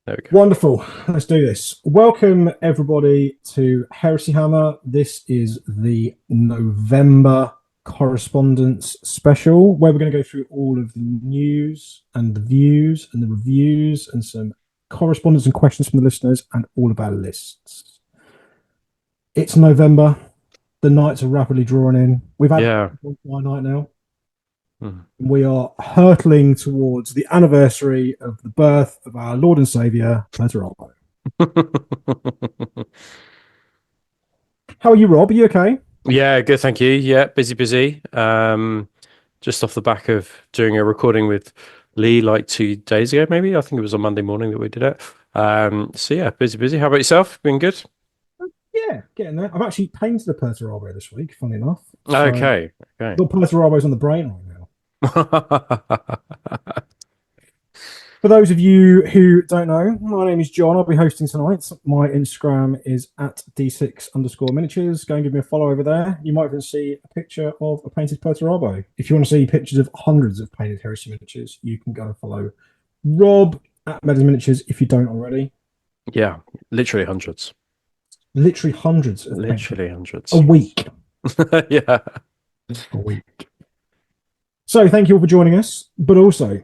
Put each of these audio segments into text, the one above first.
There we go. Wonderful. Let's do this. Welcome, everybody, to Heresy Hammer. This is the November correspondence special where we're going to go through all of the news and the views and the reviews and some correspondence and questions from the listeners and all of our lists. It's November. The nights are rapidly drawing in. We've had Yeah. one night now. Hmm. We are hurtling towards the anniversary of the birth of our Lord and Savior, Beowulf. How are you, Rob? Are you okay? Yeah, good, thank you. Yeah, busy, busy. Just off the back of doing a recording with Lee like 2 days ago, maybe. I think it was on Monday morning that we did it. So yeah, busy, busy. How about yourself? Been good? Yeah, getting there. I've actually painted a Perturabo this week, funny enough. So, Okay, okay. got Perturabos on the brain right now. For those of you who don't know, my name is John. I'll be hosting tonight. My Instagram is at d6_miniatures. Go and give me a follow over there. You might even see a picture of a painted Perturabo. If you want to see pictures of hundreds of painted Heresy miniatures, you can go and follow Rob at Meadows Miniatures if you don't already. Yeah, literally hundreds. Literally hundreds of painted Literally a hundreds. week. Yeah. A week. So thank you all for joining us. But also,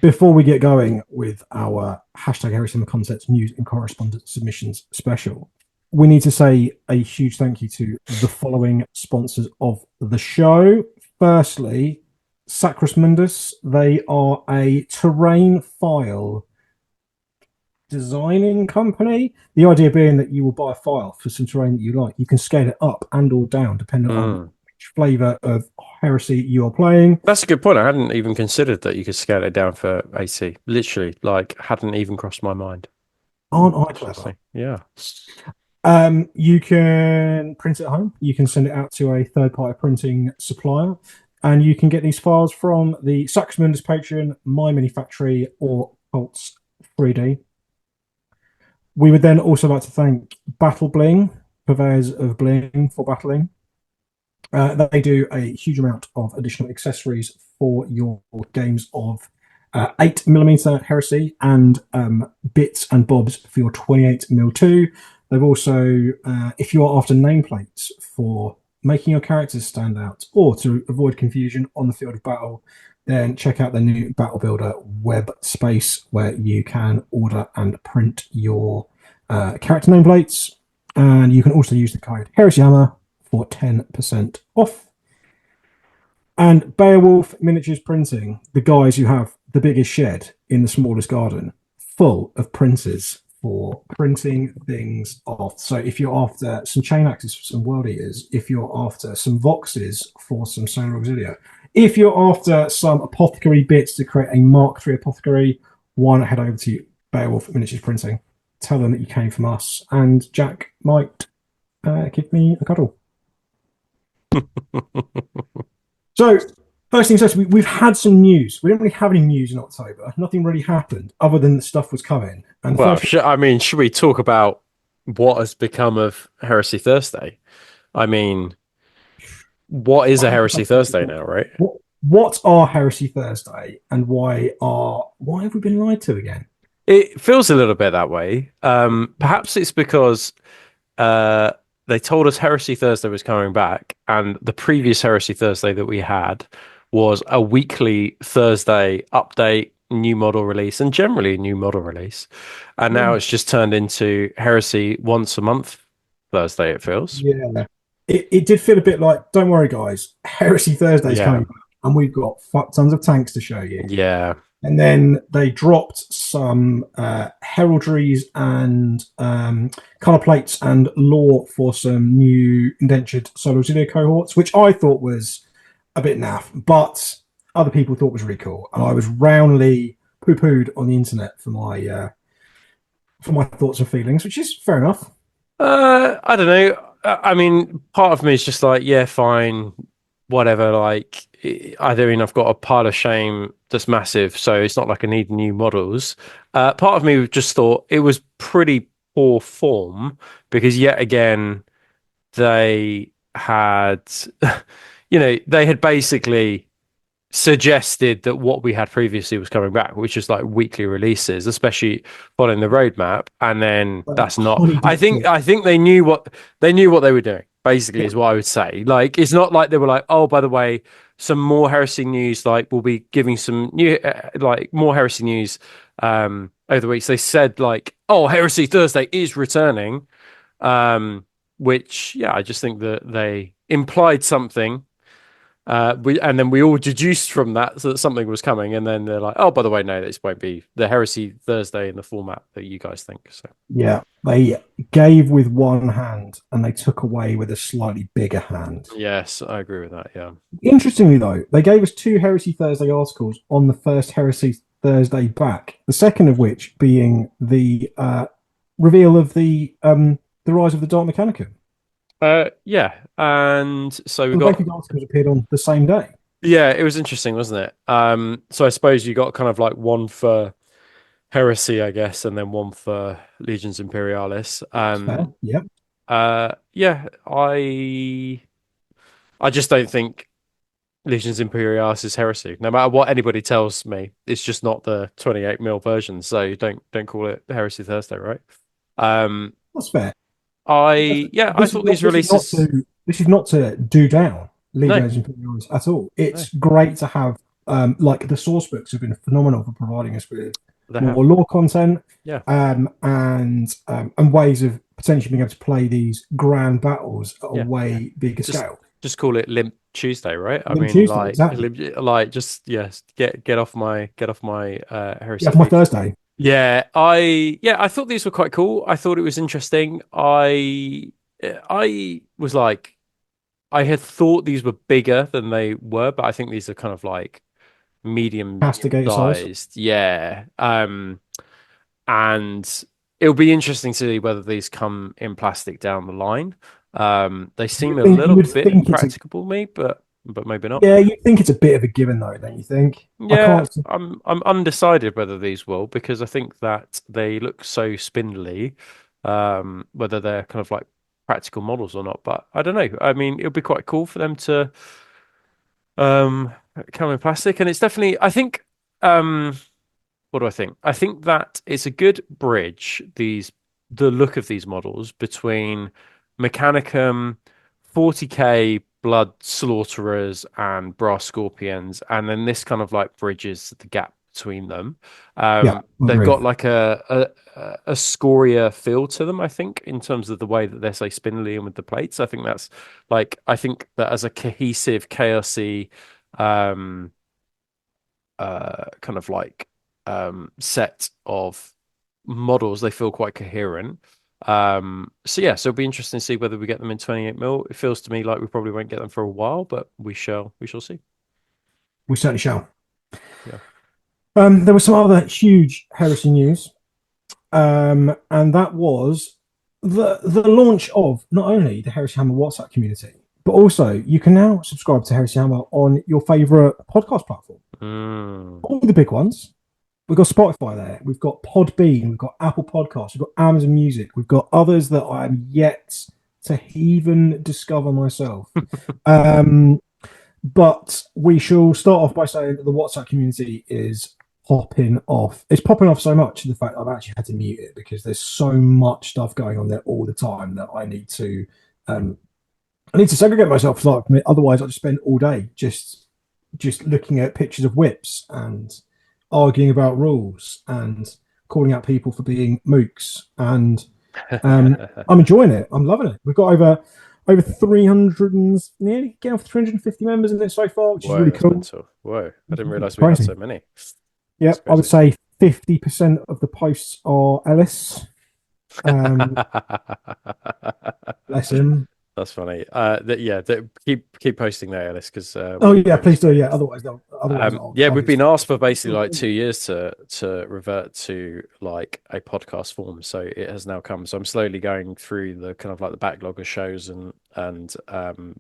before we get going with our hashtag Heresy Concepts news and correspondence submissions special, we need to say a huge thank you to the following sponsors of the show. Firstly, Sacrus Mundus. They are a terrain file designing company. The idea being that you will buy a file for some terrain that you like. You can scale it up and or down depending on Mm. which flavor of heresy you are playing. That's a good point. I hadn't even considered that you could scale it down for AC. Literally, like, hadn't even crossed my mind. Aren't I clever? Interesting. Yeah. You can print it at home. You can send it out to a third-party printing supplier, and you can get these files from the Sacrus Mundus Patreon, My Mini Factory, or Pulse 3D. We would then also like to thank Battle Bling, purveyors of bling for battling. They do a huge amount of additional accessories for your games of 8mm heresy and bits and bobs for your 28mm too. They've also, if you are after nameplates for making your characters stand out or to avoid confusion on the field of battle, then check out the new Battle Builder web space where you can order and print your character nameplates. And you can also use the code HeresyHammer for 10% off. And Beowulf Miniatures Printing, the guys who have the biggest shed in the smallest garden, full of printers for printing things off. So if you're after some chain axes for some world eaters, if you're after some voxes for some solar auxilia, if you're after some apothecary bits to create a Mark III apothecary, why not head over to Beowulf Miniatures Printing? Tell them that you came from us, and Jack might give me a cuddle. So, first things first, we've had some news. We didn't really have any news in October. Nothing really happened other than the stuff was coming. And the Well, first thing, should we talk about what has become of Heresy Thursday? I mean, what is a Heresy Thursday now, right? what are Heresy Thursday and why have we been lied to again? It feels a little bit that way. Perhaps it's because uh, they told us Heresy Thursday was coming back, and the previous Heresy Thursday that we had was a weekly Thursday update, new model release, and generally a new model release. And now Yeah, it's just turned into Heresy once a month Thursday, it feels. yeah. It did feel a bit like, don't worry, guys, Heresy Thursday's Yeah. coming back, and we've got tons of tanks to show you. Yeah. And then they dropped some heraldries and color plates and lore for some new indentured Solar Auxilia cohorts, which I thought was a bit naff, but other people thought was really cool. And I was roundly poo-pooed on the internet for my thoughts and feelings, which is fair enough. I don't know. I mean, part of me is just like, yeah, fine, whatever. Like, I mean, I've got a pile of shame that's massive, so it's not like I need new models. Part of me just thought it was pretty poor form because yet again they had, they had basically suggested that what we had previously was coming back, which is like weekly releases, especially following the roadmap. And then that's not. Honey I dipped think it. I think they knew what they were doing. Basically, Yeah, is what I would say. Like, it's not like they were like, oh, by the way, some more heresy news. Like, we'll be giving some new, like, more heresy news over the weeks. They said like, oh, Heresy Thursday is returning. Which, yeah, I just think that they implied something. And then we all deduced from that so that something was coming, and then they're like, "Oh, by the way, no, this won't be the Heresy Thursday in the format that you guys think." So, yeah. They gave with one hand and they took away with a slightly bigger hand. yes, I agree with that. Yeah. Interestingly, though, they gave us two Heresy Thursday articles on the first Heresy Thursday back. The second of which being the reveal of the rise of the Dark Mechanicum. Yeah, and so we And both got of the articles appeared on the same day. yeah, it was interesting, wasn't it? So I suppose you got kind of like one for Heresy, I guess, and then one for Legions Imperialis. That's fair. Yep. Yeah, I just don't think Legions Imperialis is heresy. No matter what anybody tells me, it's just not the 28 mil version. So don't call it Heresy Thursday, right? Um, That's fair. I thought these releases. This is not to do down No, Legionnaires and Imperials at all. no, It's great to have like the source books have been phenomenal for providing us with they have. more lore content Yeah, and ways of potentially being able to play these grand battles at a yeah. way bigger Just scale. just call it Limp Tuesday, right? I Limp mean, Tuesday, exactly. like just yes, get off my Yeah, heresy for my feet. Thursday. I thought these were quite cool. I thought it was interesting. I was like I had thought these were bigger than they were, but I think these are kind of like medium Castigator size. sized. Yeah. And it'll be interesting to see whether these come in plastic down the line. They seem a You little would bit think it's a impracticable, me, but maybe not. yeah, you think it's a bit of a given though, don't you think? I Yeah, can't. I'm undecided whether these will because I think that they look so spindly, whether they're kind of like practical models or not. But I don't know. I mean, it'll be quite cool for them to um come in plastic, and it's definitely. I think. What do I think? I think that it's a good bridge. The look of these models between Mechanicum, 40k Blood Slaughterers, and Brass Scorpions, and then this kind of like bridges the gap between them. Yeah, I They've agree. got like a scoria feel to them, I think, in terms of the way that they're so spindly and with the plates. I think that as a cohesive, chaosy, um, kind of like set of models, they feel quite coherent. So yeah, so it'll be interesting to see whether we get them in 28 mil. It feels to me like we probably won't get them for a while, but we shall see. We certainly shall. Yeah. There was some other huge heresy news, and that was the launch of not only the Heresy Hammer WhatsApp community, but also you can now subscribe to Heresy Hammer on your favorite podcast platform. Mm. All the big ones. We've got Spotify there. We've got Podbean. We've got Apple Podcasts. We've got Amazon Music. We've got others that I'm yet to even discover myself. Um, but we shall start off by saying that the WhatsApp community is popping off. It's popping off so much the fact I've actually had to mute it because there's so much stuff going on there all the time that um, I need to segregate myself from it. Otherwise, I just spend all day just looking at pictures of whips and arguing about rules and calling out people for being mooks. And I'm enjoying it. I'm loving it. We've got over 300 and nearly getting off 350 members in it so far, which is Whoa, really that's cool. mental. Whoa, I didn't It's realize we had crazy. so many. That's Yep, I would crazy. say 50% of the posts are Ellis. Um, bless him. That's funny. Keep posting there, Alice, because Oh yeah, we're please do. interested. Yeah, otherwise I'll Yeah, tag we've it. been asked for basically like 2 years to revert to like a podcast form, so it has now come. So I'm slowly going through the kind of like the backlog of shows and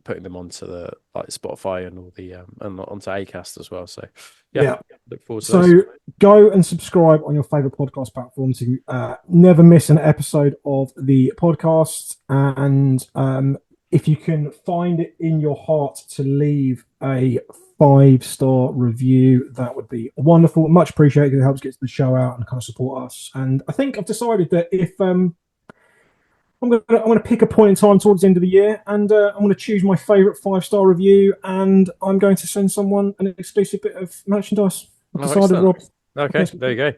putting them onto the like Spotify and all the and onto Acast as well. So yeah, Yeah. look forward to those. So go and subscribe on your favorite podcast platform to never miss an episode of the podcast. And if you can find it in your heart to leave a 5-star review, that would be wonderful. Much appreciated. It helps get the show out and kind of support us. And I think I've decided that if I'm gonna pick a point in time towards the end of the year, and I'm gonna choose my favourite 5-star review, and I'm going to send someone an exclusive bit of merchandise. I've Oh, decided, excellent. Rob. Okay, there you go.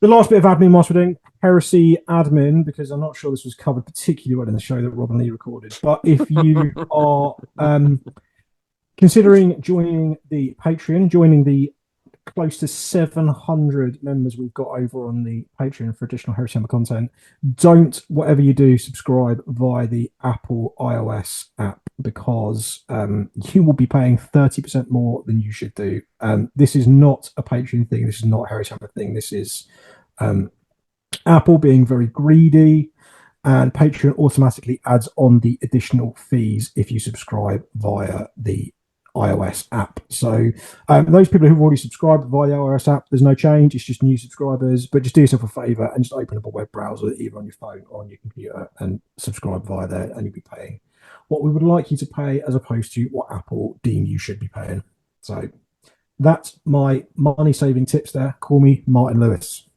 The last bit of admin whilst we're doing Heresy admin, because I'm not sure this was covered particularly well in the show that Rob and Lee recorded. But if you are considering joining the Patreon, joining the close to 700 members we've got over on the Patreon for additional Heresy Hammer content, don't, whatever you do, subscribe via the Apple iOS app, because you will be paying 30% more than you should do. This is not a Patreon thing. This is not a Heresy Hammer thing. This is um, Apple being very greedy, and Patreon automatically adds on the additional fees if you subscribe via the iOS app. So those people who've already subscribed via the iOS app, there's no change. It's just new subscribers. But just do yourself a favor and just open up a web browser either on your phone or on your computer and subscribe via there, and you'll be paying what we would like you to pay as opposed to what Apple deem you should be paying. So that's my money saving tips there. Call me Martin Lewis.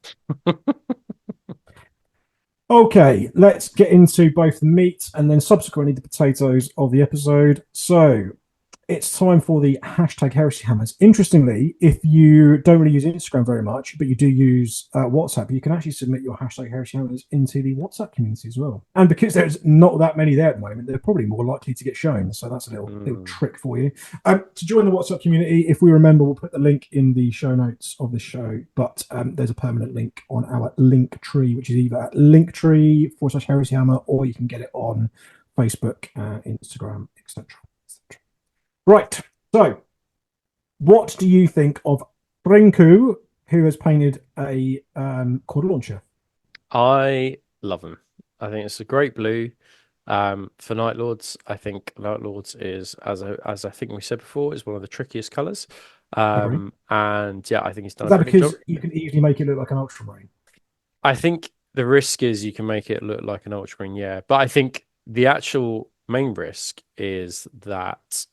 Okay, let's get into both the meat and then subsequently the potatoes of the episode. So, it's time for the hashtag Heresy Hammers. Interestingly, if you don't really use Instagram very much, but you do use WhatsApp, you can actually submit your hashtag Heresy Hammers into the WhatsApp community as well. And because there's not that many there at the moment, they're probably more likely to get shown. So that's a little trick for you. To join the WhatsApp community, if we remember, we'll put the link in the show notes of the show. But there's a permanent link on our link tree, which is either at linktree/Heresy Hammer, or you can get it on Facebook, Instagram, etc. Right. So, what do you think of Brinku, who has painted a quad launcher? I love them. I think it's a great blue. For Night Lords, I think Night Lords is, as I think we said before, is one of the trickiest colors. Agree. And yeah, I think he's done Is a that brilliant job. because you can easily make it look like an ultramarine? I think the risk is you can make it look like an Ultramarine, yeah. But I think the actual main risk is that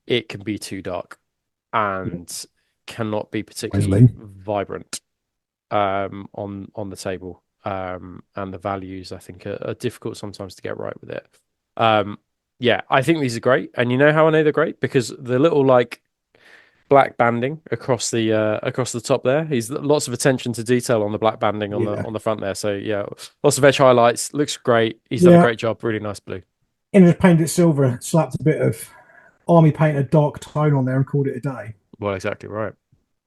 it can be too dark and cannot be particularly Wisely. vibrant on the table. And the values I think are difficult sometimes to get right with it. Yeah, I think these are great. And you know how I know they're great? Because the little like black banding across the top there. He's lots of attention to detail on the black banding Yeah. on the front there. So yeah, lots of edge highlights. Looks great. He's done a Yeah. great job. Really nice blue. And just painted it silver, slapped a bit of army paint, a dark tone on there, and called it a day. Well, exactly right.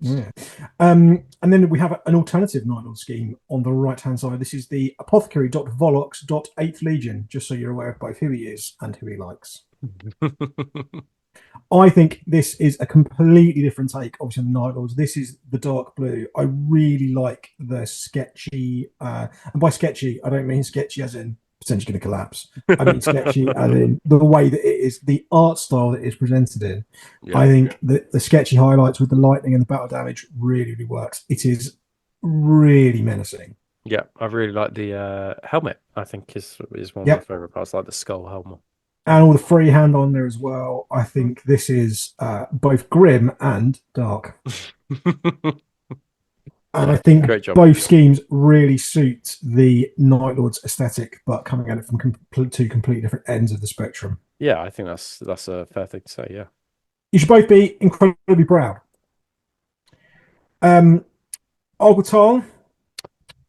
Yeah. And then we have an alternative Night Lord scheme on the right hand side. This is the apothecary.volox.8th Legion, just so you're aware of both who he is and who he likes. I think this is a completely different take, obviously, on the Night Lords. This is the dark blue. I really like the sketchy, and by sketchy, I don't mean sketchy as in potentially going to collapse. I mean sketchy as in the way that it is, the art style that it's presented in. Yeah. I think that the sketchy highlights with the lightning and the battle damage really, really works. It is really menacing. Yeah, I really like the helmet. I think is one of my Yep. favorite parts, like the skull helmet. And all the freehand on there as well. I think this is both grim and dark. And I Yeah, think great job. both schemes really suit the Night Lord's aesthetic, but coming at it from two completely different ends of the spectrum. Yeah, I think that's a fair thing to say. Yeah. You should both be incredibly proud. Um, Ogletal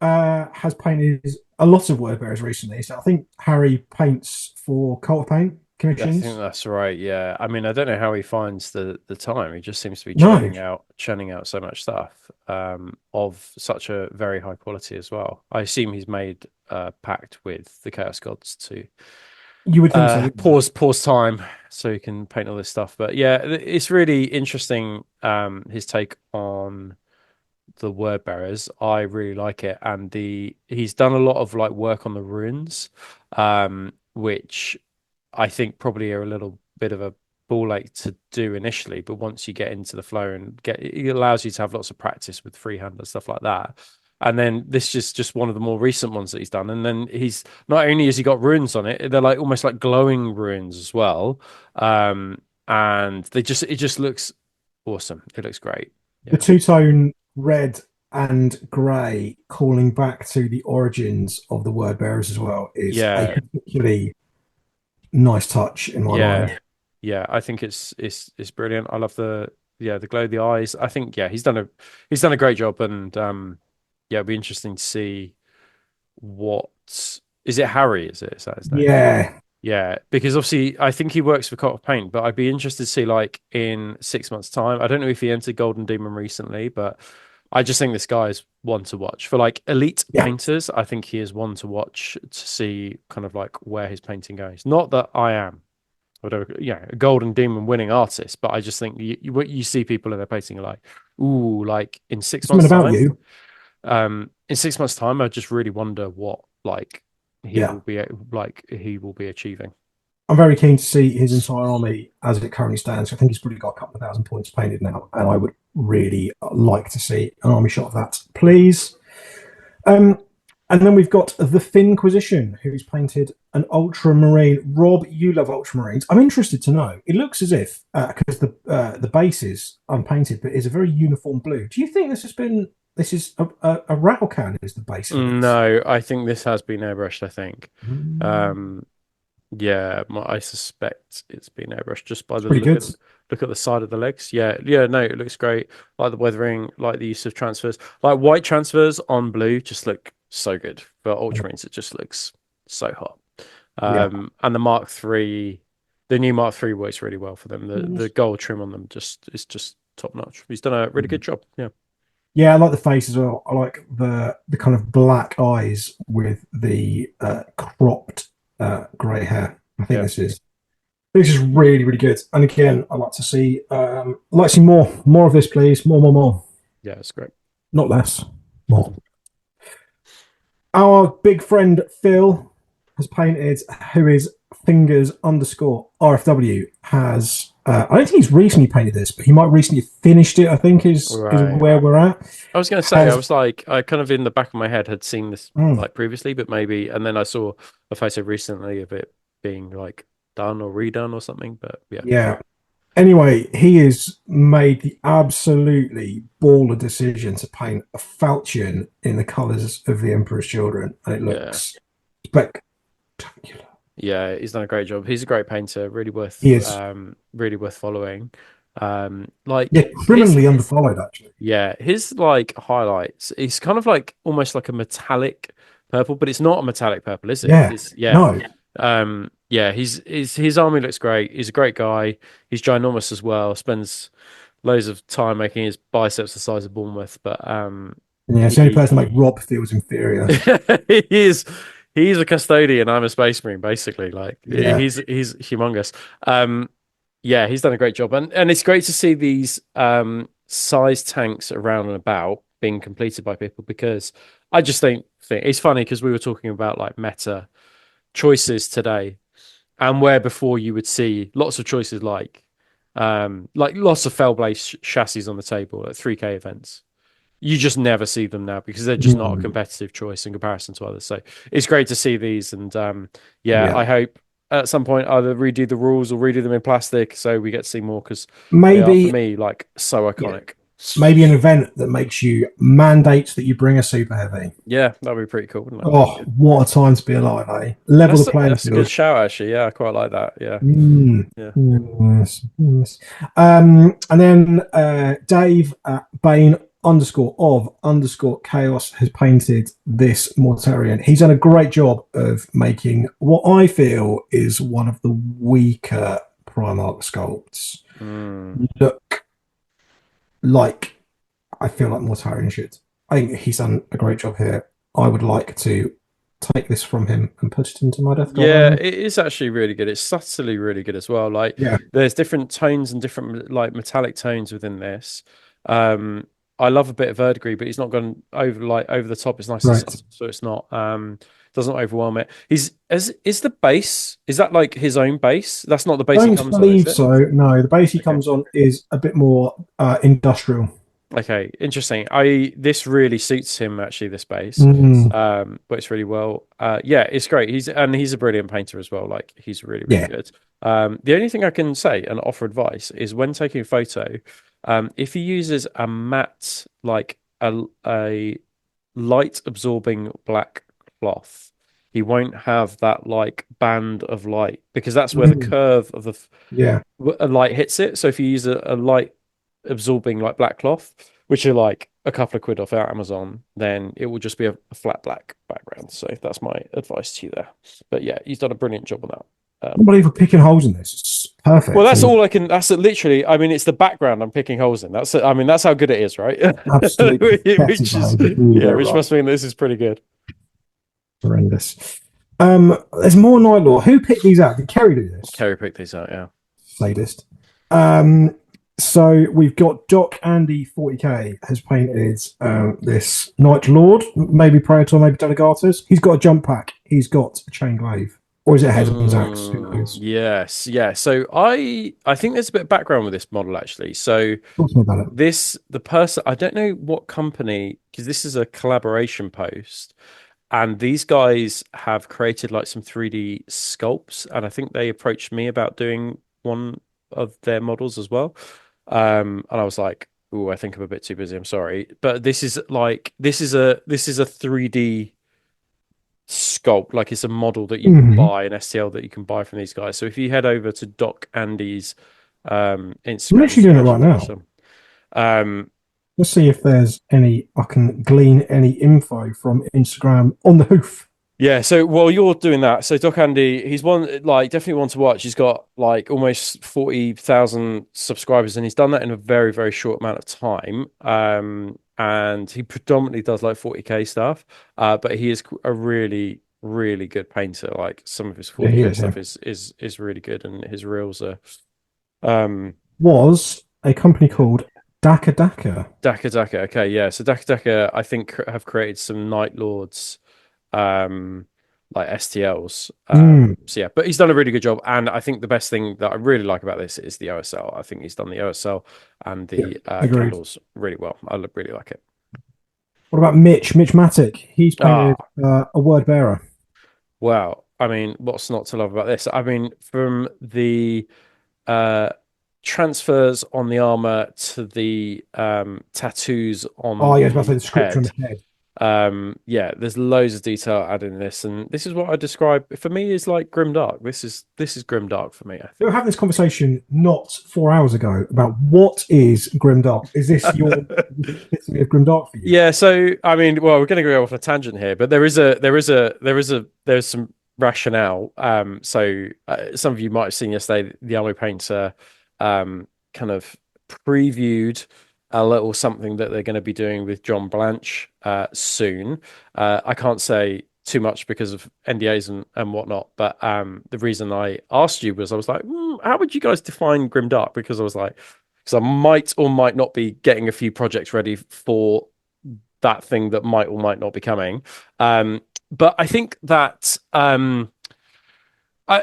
has painted a lot of word bearers recently. So I think Harry paints for Cult of Paint I think commissions. that's right. Yeah. I mean, I don't know how he finds the time. He just seems to be No, churning out so much stuff of such a very high quality as well. I assume he's made a pact with the Chaos Gods to you would think so. pause time so he can paint all this stuff. But yeah, it's really interesting his take on the word bearers. I really like it. And he's done a lot of like work on the runes, which I think probably are a little bit of a ball ache to do initially, but once you get into the flow and it allows you to have lots of practice with freehand and stuff like that. And then this is just one of the more recent ones that he's done. And then he's not only has he got runes on it, they're like almost like glowing runes as well. And it just looks awesome. It looks great. The Yeah. two-tone red and grey, calling back to the origins of the word bearers as well, is a Yeah. particularly nice touch in my Yeah. mind. Yeah. I think it's brilliant. I love the glow of the eyes. I think yeah, he's done a great job and yeah, it'll be interesting to see what is it Harry, is that his name? Yeah, Yeah, because obviously I think he works for Cult of Paint, but I'd be interested to see like in 6 months' time. I don't know if he entered Golden Demon recently, but I just think this guy is one to watch. For like elite yeah. painters, I think he is one to watch to see kind of like where his painting goes. Not that I am, whatever, yeah, a Golden Demon winning artist, but I just think you see people in their painting are like, ooh, like in six Something months' about time, you. in 6 months' time, I just really wonder what like Yeah. he will be achieving. I'm very keen to see his entire army as it currently stands. I think he's probably got a couple of thousand points painted now, and I would really like to see an army shot of that, please. Um, and then we've got the Finquisition, who's painted an ultramarine. Rob, you love ultramarines. I'm interested to know. It looks as if because the base is unpainted, but is a very uniform blue. Do you think this is a rattle can is the base for this? No, I think this has been airbrushed, I think. Mm, Um, yeah, I suspect it's been airbrushed just by it's the pretty good. look at the side of the legs. Yeah, yeah, no, it looks great. Like the weathering, like the use of transfers. Like white transfers on blue just look so good. For Ultramarines, it just looks so hot. Yeah. And the Mark III, the new Mark III works really well for them. The gold trim on them just is just top notch. He's done a really good job. Yeah. Yeah, I like the face as well. I like the kind of black eyes with the cropped grey hair. I think Yeah. this is really really good. And again, I'd like to see more of this, please. More. Yeah, it's great. Not less. More. Our big friend Phil has painted, who is fingers underscore RFW has. I don't think he's recently painted this, but he might recently have finished it. I think is Right. where we're at. I was going to say, I Has was like, I kind of in the back of my head had seen this mm, like previously, but maybe, and then I saw a photo recently of it being like done or redone or something. But yeah, yeah. Anyway, he has made the absolutely baller decision to paint a falchion in the colours of the Emperor's Children, and it yeah, looks spectacular. yeah, he's done a great job. He's a great painter, He is, really worth following. Like yeah, his, criminally underfollowed, actually. yeah, his like highlights. He's kind of like almost like a metallic purple, but it's not a metallic purple, is it? Yeah, It's yeah. no, Yeah, his army looks great. He's a great guy. He's ginormous as well. Spends loads of time making his biceps the size of Bournemouth, but yeah, it's the only person like he Rob feels inferior. he is he's a custodian. I'm a space marine, basically. Like Yeah, he's humongous. Yeah, he's done a great job, and it's great to see these size tanks around and about being completed by people because I just think it's funny because we were talking about like meta choices today and where before you would see lots of choices like lots of Fellblade chassis on the table at 3K events. You just never see them now because they're just not a mm, competitive choice in comparison to others. So it's great to see these, and yeah, yeah. I hope at some point either redo the rules or redo them in plastic so we get to see more because they are for Maybe, me like so yeah, iconic. maybe an event that makes you mandates that you bring a super heavy. Yeah, that'd be pretty cool, wouldn't it? Oh, what a time to be alive, eh? Level the playing That's a good field. shout, actually. Yeah, I quite like that. Yeah, Mm, yeah. yes. And then Dave Bain underscore of underscore chaos has painted this Mortarian. He's done a great job of making what I feel is one of the weaker Primarch sculpts Mm. look like I feel like Mortarian should. I think he's done a great job here. I would like to take this from him and put it into my Death Guard Yeah, army. it is actually really good. It's subtly really good as well. Like Yeah, there's different tones and different like metallic tones within this. Um, I love a bit of verdigris, but he's not gone over the top. It's nice and right. subtle, so it's not doesn't overwhelm it. He's is the base, is that like his own base? That's not the base he Don't comes on, is believe it? so. No, the base he Okay. comes on is a bit more industrial. Okay, interesting. I This really suits him actually, this base. Mm, Works really well. Yeah, it's great. He's a brilliant painter as well. Like he's really, really yeah. good. The only thing I can say and offer advice is when taking a photo, if he uses a matte, like a light absorbing black cloth, he won't have that like band of light because that's where the Mm, curve of the yeah. a light hits it. So if you use a light absorbing like black cloth, which are like a couple of quid off our Amazon, then it will just be a flat black background. So that's my advice to you there. But yeah, he's done a brilliant job on that. Unbelievable picking holes in this. It's Well, perfect. that's And all I can. That's literally. I mean, it's the background I'm picking holes in. I mean, that's how good it is, right? absolutely pathetic Which is, behaviour. Really yeah, got it which wrong. must mean this is pretty good. Horrendous. There's more Night Lord. Who picked these out? Did Kerry do this? Kerry picked these out, yeah. Sadist. Um, so we've got Doc Andy 40k has painted this Night Lord, maybe Praetor, maybe Delegatus. He's got a jump pack. He's got a chain glaive, or is it Headman's Axe? Who knows? Yes, yeah. So I think there's a bit of background with this model actually. So Talk to me about it. the person, I don't know what company, because this is a collaboration post, and these guys have created like some 3D sculpts, and I think they approached me about doing one of their models as well. And I was like, "Oh, I think I'm a bit too busy. I'm sorry." But this is a 3D sculpt, like it's a model that you can Mhm. buy, an STL that you can buy from these guys. So if you head over to Doc Andy's I'm Instagram, literally he's doing it right actually got now. some. Um, Let's see if there's any, I can glean any info from Instagram on the hoof. Yeah, so while you're doing that, so Doc Andy, he's one like definitely one to watch. He's got like almost 40,000 subscribers, and he's done that in a very, very short amount of time. And he predominantly does like 40k stuff, but he is a really, really good painter. Like some of his Yeah, he 40k is, yeah. stuff is really good, and his reels are um Was a company called Daka Daka. Daka Daka. Okay, yeah. So Daka Daka, I think have created some Night Lords um like STLs. Mm, So yeah, but he's done a really good job, and I think the best thing that I really like about this is the OSL. I think he's done the OSL and yeah, the agreed. candles really well. Really like it. What about Mitch? Mitch Matic. He's painted Ah, a word bearer. wow. I mean, what's not to love about this? I mean, from the uh transfers on the armor to the tattoos Oh, on yeah, I was about to say the the scripture on head. the head. Yeah, there's loads of detail added in this, and this is what I describe for me is like Grimdark. This is Grimdark for me, I We were think. having this conversation not 4 hours ago about what is Grimdark. Is this your epitome of Grimdark for you? Yeah, so I mean, well, we're going to go off a tangent here, but there's some rationale. So some of you might have seen yesterday the Army Painter kind of previewed a little something that they're going to be doing with John Blanche soon. I can't say too much because of NDAs and whatnot, but the reason I asked you was I was like, how would you guys define Grimdark? Because I was like, because I might or might not be getting a few projects ready for that thing that might or might not be coming. But I think that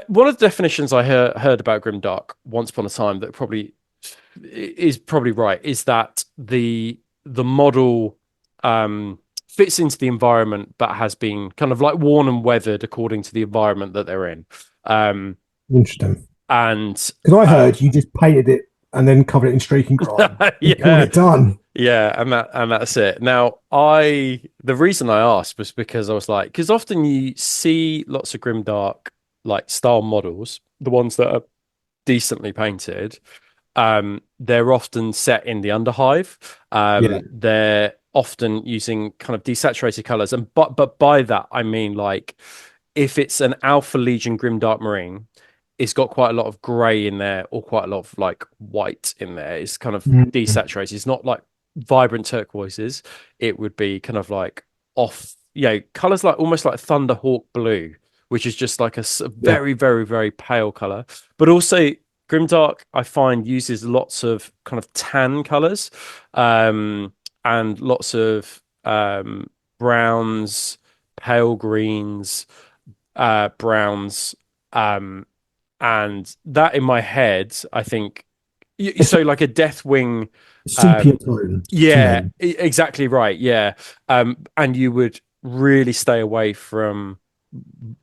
one of the definitions I heard about Grimdark once upon a time that probably is probably right is that the model fits into the environment but has been kind of like worn and weathered according to the environment that they're in. Um, Interesting. and Because I heard you just painted it and then covered it in streaking grime and called yeah, it done. yeah, and that's it. Now, the reason I asked was because I was like, because often you see lots of grimdark like style models, the ones that are decently painted, they're often set in the underhive. Yeah. They're often using kind of desaturated colors, and but by that I mean like if it's an Alpha Legion Grimdark Marine, it's got quite a lot of grey in there or quite a lot of like white in there. It's kind of Mm, desaturated. It's not like vibrant turquoises. It would be kind of like off, colors like almost like Thunderhawk blue, which is just like a yeah. very, very, very pale color. But also Grimdark, I find uses lots of kind of tan colors, and lots of browns, pale greens, browns, um, and that in my head, I think It's So like a Deathwing. sepia Um, tone to yeah, me. exactly right. Yeah. And you would really stay away from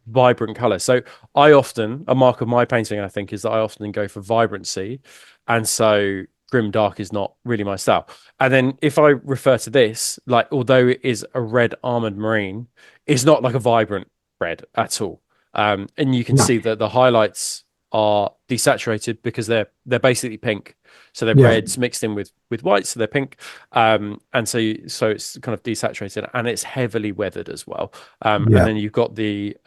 vibrant color. So a mark of my painting, I think, is that I often go for vibrancy. And so Grimdark is not really my style. And then if I refer to this, like, although it is a red armored marine, it's not like a vibrant red at all. And you can No. see that the highlights are desaturated because they're basically pink. So they're Yeah. reds mixed in with white, so they're pink. And so it's kind of desaturated and it's heavily weathered as well. And Yeah. then you've got the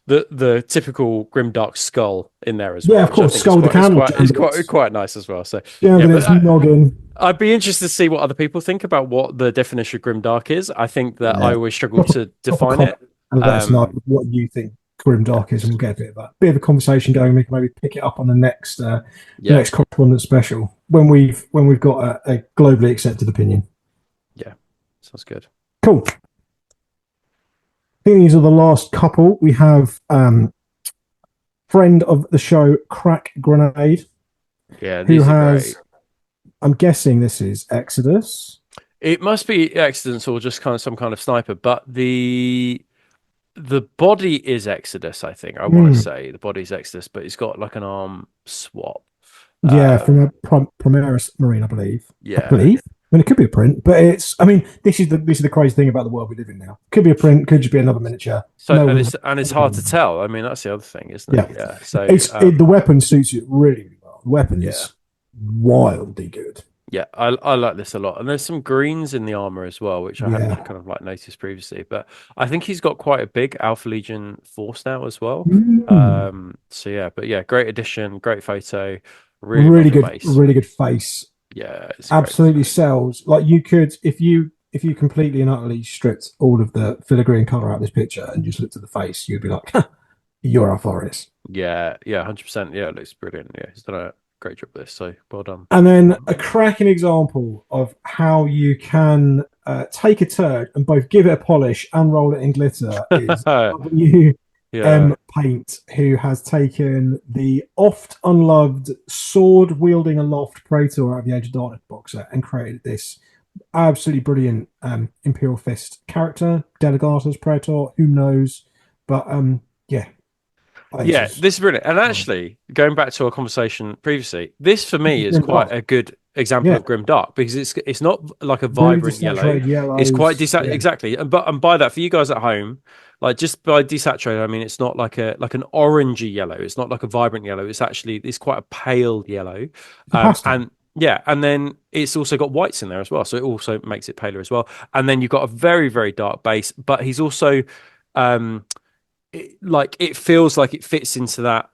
the typical grimdark skull in there as Yeah, well, of which I course. think is Skull the quite is candle quite is jammed quite its quite nice as well. So yeah, jammed but its noggin. I'd be interested to see what other people think about what the definition of grimdark is. I think that I Yeah. always struggle Drop a, to drop a define comment it. and let us know Um, what you think yeah, Grimdark is, and we'll get bit of a conversation going. We can maybe pick it up on the yeah, next correspondence special when we've got a globally accepted opinion. yeah. Sounds good. Cool. I think these are the last couple. We have friend of the show, Crack Grenade, Yeah, who these are has, great. I'm guessing this is Exodus. It must be accidents or just kind of some kind of sniper, but the body is Exodus, I think. I want to Mm, say the body's Exodus, but it's got like an arm swap. yeah, from a Um, Primaris Marine, I believe. I yeah. believe. I mean, it could be a print, but it's. I mean, this is the crazy thing about the world we live in now. Could be a print, could just be another miniature. So No and one's. it's hard to tell. I mean, that's the other thing, isn't Yeah, it? Yeah. So the weapon suits it really, really well. The weapon yeah. is wildly good. Yeah, I like this a lot. And there's some greens in the armor as well, which I hadn't Yeah. kind of like noticed previously. But I think he's got quite a big Alpha Legion force now as well. Mm. So yeah, but yeah, great addition, great photo, really love the base. Really good face. Yeah, it's a great Absolutely design. sells. Like you could, if you completely and utterly stripped all of the filigree and color out of this picture and just looked at the face, you'd be like, "You're our Horus." Yeah, yeah, 100%. Yeah, it looks brilliant. Yeah, he's done a great job with this. So well done. And then a cracking example of how you can take a turd and both give it a polish and roll it in glitter is Yeah. Paint, who has taken the oft unloved sword wielding aloft Praetor out of the Age of Darkness box set and created this absolutely brilliant Imperial Fist character, Delegatus Praetor, who knows? But yeah, this Yeah, is this is brilliant. And actually, going back to our conversation previously, this for me is grim quite dark. a good example Yeah, of grim dark because it's not like a really vibrant yellow. desaturated It's quite yellows. Yeah, exactly. And by that for you guys at home, like just by desaturated, I mean it's not like an orangey yellow. It's not like a vibrant yellow. It's quite a pale yellow. it's a pastel. And yeah, and then it's also got whites in there as well, so it also makes it paler as well. And then you've got a very very dark base, but he's also um it feels like it fits into that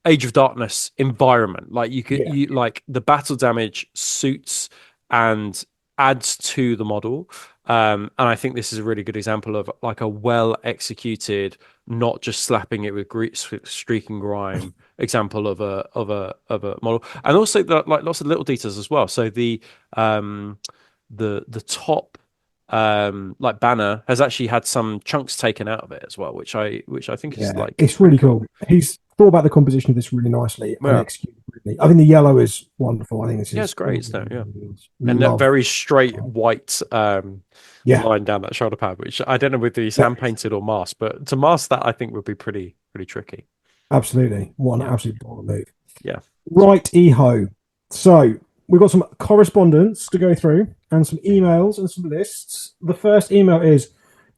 Age of Darkness environment. Like Yeah, you like the battle damage suits and adds to the model. And I think this is a really good example of like a well executed, not just slapping it with streaking grime example of a model, and also like lots of little details as well. So the top like banner has actually had some chunks taken out of it as well, which I think is yeah, like it's pretty really cool. cool. He's thought about the composition of this really nicely and Yeah, executed really. I think the yellow is wonderful. I think this yeah, it's is great, isn't it? Yeah, and that love. very straight white Yeah, line down that shoulder pad, which I don't know whether he's yeah, hand painted or masked, but to mask that I think would be pretty tricky. absolutely. One Yeah, absolute baller move. yeah. Right, Eho. So we've got some correspondence to go through and some emails and some lists. The first email is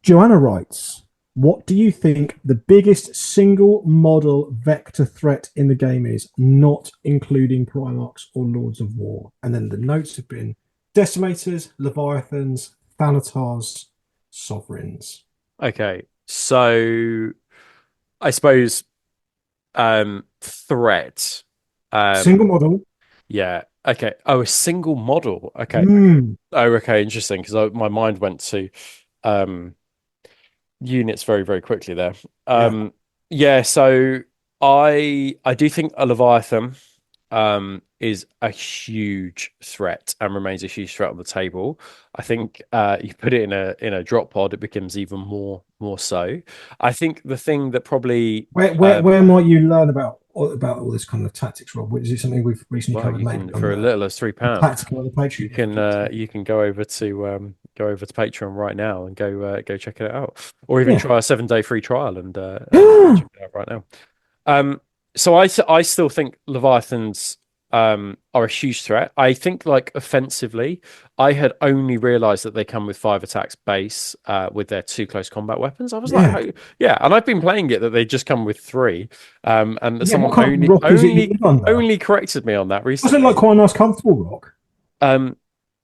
Joanna writes, "What do you think the biggest single model vector threat in the game is, not including Primarchs or Lords of War?" And then the notes have been Decimators, Leviathans, Thanatars, Sovereigns. Okay, so I suppose threat. Single Um, model. yeah. Okay. Oh, a single model. Okay. Mm, Oh, okay. Interesting. Because my mind went to um units very quickly there. yeah. Yeah, so I do think a Leviathan is a huge threat and remains a huge threat on the table. I think you put it in a drop pod, it becomes even more so. I think the thing that probably Where might you learn about about all this kind of tactics, Rob? Is it something we've recently Well, covered you maybe can, on for as little as the £3, tactical on the Patreon? you can go over to Patreon right now and go check it out, or even Yeah. try a 7-day free trial and Yeah. check it out right now. So I still think Leviathans are a huge threat. I think like offensively, I had only realized that they come with 5 attacks base with their 2 close combat weapons. I was like, Yeah. oh, yeah, and I've been playing it that they just come with 3. And Yeah. What someone kind of rock is it you live under? only corrected me on that Was it like recently. quite a nice, comfortable rock? Um,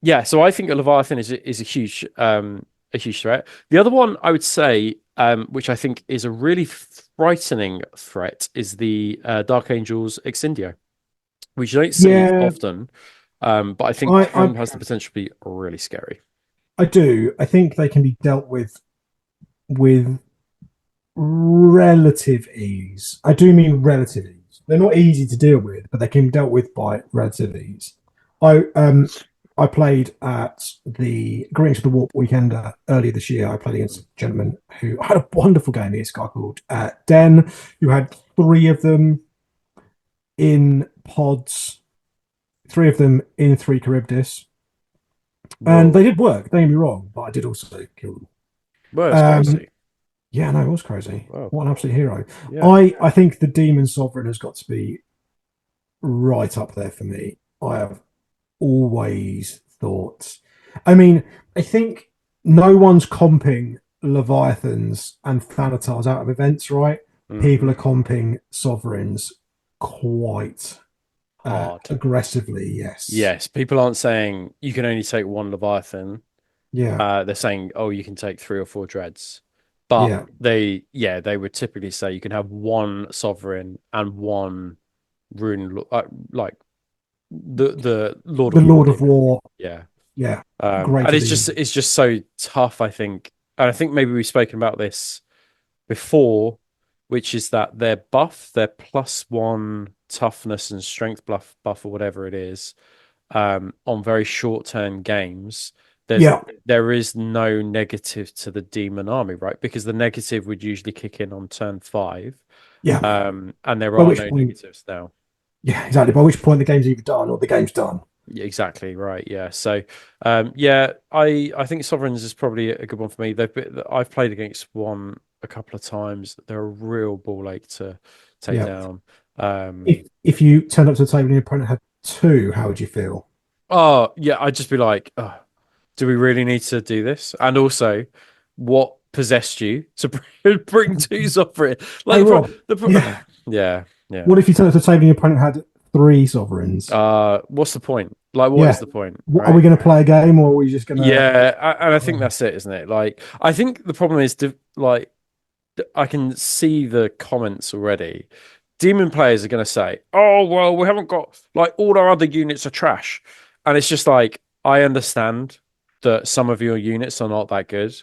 yeah, so I think a Leviathan is a huge threat. The other one I would say, which I think is a really frightening threat, is the Dark Angels Exindio, which you don't see Yeah. often, but I think I, I can has the potential to be really scary. I do. I think they can be dealt with relative ease. I do mean relative ease. They're not easy to deal with, but they can be dealt with by relative ease. I played at the Greetings of the Warp weekend earlier this year. I played against a gentleman who had a wonderful game against a guy called Den, who had 3 of them in pods, 3 of them in 3 Charybdis. And Whoa, they did work, don't get me wrong, but I did also kill them. whoa, it's Um, crazy. yeah, no, it was crazy. Whoa, What an absolute hero. yeah. I think the Demon Sovereign has got to be right up there for me. I have always thought. I mean, I think no one's comping Leviathans and Thanatars out of events, right? People Hmm. are comping Sovereigns quite Hard. aggressively, yes. Yes, people aren't saying you can only take one Leviathan. Yeah, They're saying, oh, you can take 3 or 4 dreads. But yeah. they would typically say you can have one sovereign and one like the Lord The of War Lord of demon. War, Yeah. yeah, And greater demon. it's just so tough, I think. And I think maybe we've spoken about this before, which is that their +1 toughness and strength buff or whatever it is, on very short term games, there's Yeah, there is no negative to the demon army, right? Because the negative would usually kick in on turn 5. yeah. And there By are which no point, negatives now. yeah, exactly. By which point the game's either done or the game's done. Yeah, exactly right. Yeah. So, I think Sovereigns is probably a good one for me. I've played against one a couple of times. They're a real ball ache to take Yeah. down. If you turned up to the table and your opponent had 2, how would you feel? Oh yeah, I'd just be like, oh, do we really need to do this? And also, what possessed you to bring 2s off for it? Like Hey Rob, yeah. yeah, yeah. What if you turned up to the table and your opponent had 3 sovereigns? What's the point? Like, what is Yeah. the point, Are we right? going to play a game or are we just going to? Yeah, and I think that's it, isn't it? Like, I think the problem is, like, I can see the comments already. Demon players are going to say, "Oh, well, we haven't got like all our other units are trash," and it's just like I understand that some of your units are not that good, Yeah.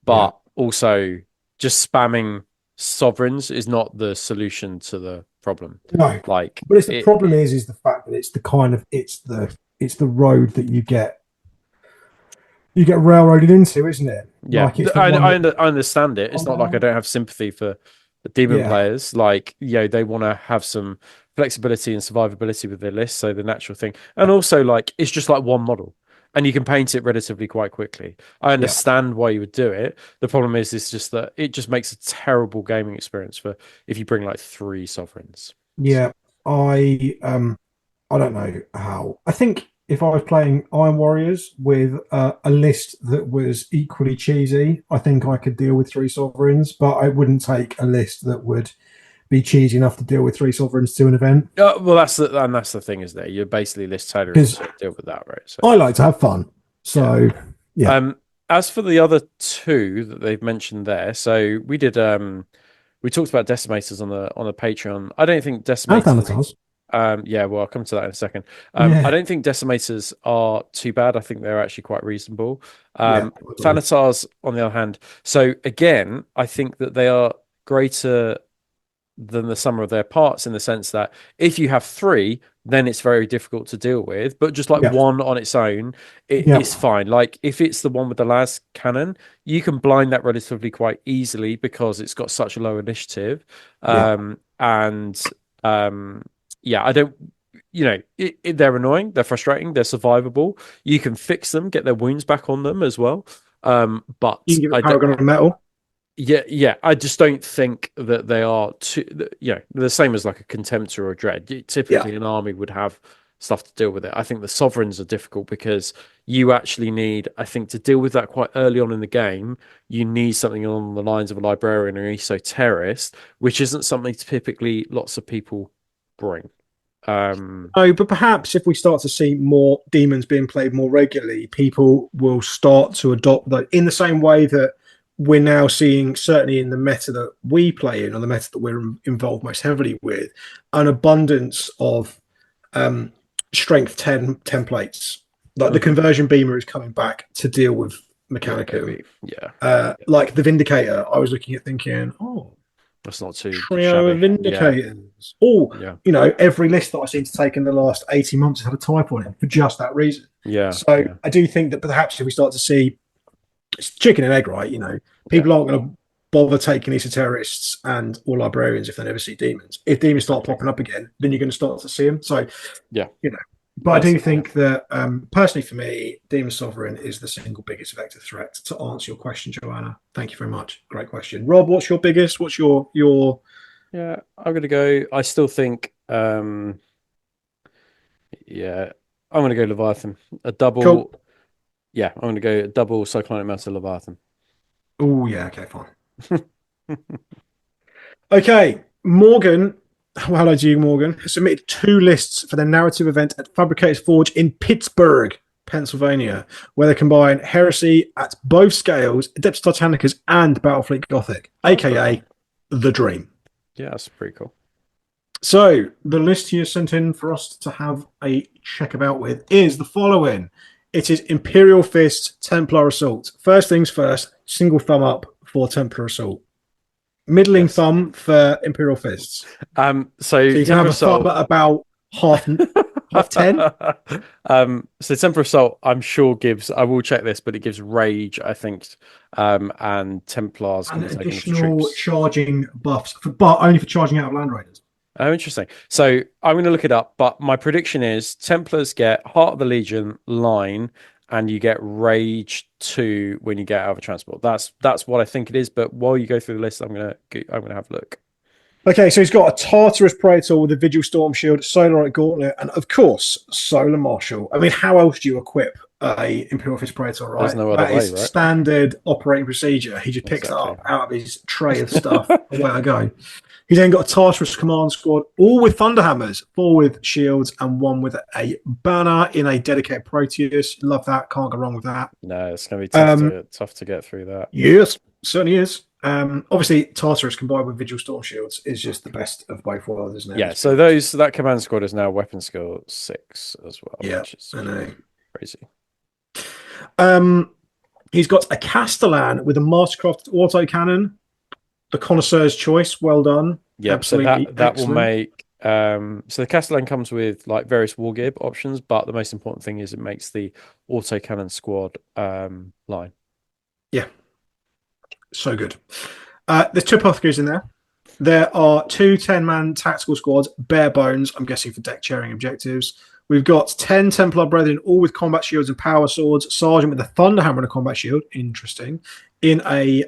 but also just spamming sovereigns is not the solution to the problem. No. Like But it's the it, problem is the fact that it's the road that you get railroaded into, isn't it? Yeah, Like it's the one that I understand it. It's not like I don't have sympathy for the demon yeah, players. Like, they want to have some flexibility and survivability with their list, so the natural thing. And also, like, it's just like one model, and you can paint it relatively quite quickly. I yeah, understand why you would do it. The problem is, it's just that it just makes a terrible gaming experience for if you bring like 3 sovereigns. So, yeah. I don't know how. I think if I was playing Iron Warriors with a list that was equally cheesy, I think I could deal with 3 sovereigns, but I wouldn't take a list that would be cheesy enough to deal with 3 sovereigns to an event well, that's the thing, is there? You're basically list tailoring because to deal with that, right? So, I like to have fun. yeah. So yeah, As for the other 2 that they've mentioned there, so we talked about decimators on the Patreon. I don't think and decimators Thanatos. yeah, well, I'll come to that in a second. I Yeah, don't think decimators are too bad. I think they're actually quite reasonable. yeah, I agree. Thanatars, on the other hand, so again, I think that they are greater than the sum of their parts in the sense that if you have 3, then it's very difficult to deal with. But just like Yeah, one on its own, yeah, it's fine. Like if it's the one with the las cannon, you can blind that relatively quite easily because it's got such a low initiative. yeah, And Um, yeah, I don't. They're annoying. They're frustrating. They're survivable. You can fix them, get their wounds back on them as well. You But can give it I don't. Paragon of Metal. Yeah, yeah. I just don't think that they are too. The same as like a Contemptor or a Dread. Yeah. Typically, an army would have stuff to deal with it. I think the Sovereigns are difficult because you actually need, I think, to deal with that quite early on in the game. You need something along the lines of a Librarian or Esoterist, which isn't something typically lots of people bring. Um, Oh, but perhaps if we start to see more demons being played more regularly, people will start to adopt that in the same way that we're now seeing, certainly in the meta that we play in, or the meta that we're involved most heavily with, an abundance of um, strength 10 templates. Like the mhm. conversion beamer is coming back to deal with Yeah, Mechanicum. maybe. Yeah, Like the Vindicator, I was looking at thinking, oh, that's not too trio of shabby. Yeah, Vindicators. Or, yeah, every list that I seem to take in the last 18 months has had a type on it for just that reason. yeah, So yeah. I do think that perhaps if we start to see it's chicken and egg, right? Yeah. People aren't going to bother taking esoterists and or librarians if they never see demons. If demons start Exactly. popping up again, then you're going to start to see them. So, Yeah, you know, but I that's do it. Yeah. think that personally for me, Demon Sovereign is the single biggest vector threat. To answer your question, Joanna, thank you very much. Great question, Rob. What's your biggest? What's your Yeah, I'm gonna go. I still think, yeah, I'm gonna go Leviathan. A cool? double. Yeah, I'm gonna go a double Cyclonic Master Leviathan. Oh yeah, okay, fine. Okay, Morgan. Well, hello to you, Morgan. Has submitted two lists for the narrative event at Fabricators Forge in Pittsburgh, Pennsylvania, where they combine Heresy at both scales, Adeptus Titanicus, and Battlefleet Gothic, Oh, very cool. aka the Dream. Yeah, that's pretty cool. So the list you sent in for us to have a check about with is the following. It is Imperial Fists, Templar Assault. First things first, single thumb up for Templar Assault. Middling Yes. thumb for Imperial Fists. So So you can Temper have a thumb Assault. at about half 10. So Temper Assault, I'm sure gives. I will check this, but it gives Rage, I think. And Templars can And be taken off additional troops. charging buffs, but only for charging out of Land Raiders. Oh, interesting. So I'm going to look it up, but my prediction is Templars get Heart of the Legion line, and you get Rage 2 when you get out of a transport. That's what I think it is. But while you go through the list, I'm gonna have a look. Okay, so he's got a Tartarus Praetor with a Vigil Storm Shield, Solarite Gauntlet, and of course, Solar Marshal. I mean, how else do you equip a Imperial Fist Praetor, There's right? no other That way, is right? standard operating procedure. He just picks it Exactly. up out of his tray of stuff. Away I go. He's then got a Tartarus Command Squad, all with Thunderhammers, four with shields, and one with a banner in a dedicated Proteus. Love that. Can't go wrong with that. No, it's gonna be Um, tough to get through that. Yes, certainly is. Obviously, Tartarus combined with Vigil Storm Shields is just the best of both worlds, isn't it? Yeah, Let's be so honest. that command squad is now weapon skill 6 as well, Yeah, which is I know. crazy. Um, he's got a Castellan with a Mastercraft autocannon. The connoisseur's choice. Well done. Yep, so Absolutely that will excellent. make so the Castellan comes with like various wargib options, but the most important thing is it makes the autocannon squad line. Yeah, so good. There's two apothecaries in there. There are two 10-man tactical squads, bare bones, I'm guessing for deck chairing objectives. We've got 10 Templar Brethren, all with combat shields and power swords. Sergeant with a Thunderhammer and a combat shield. Interesting. In a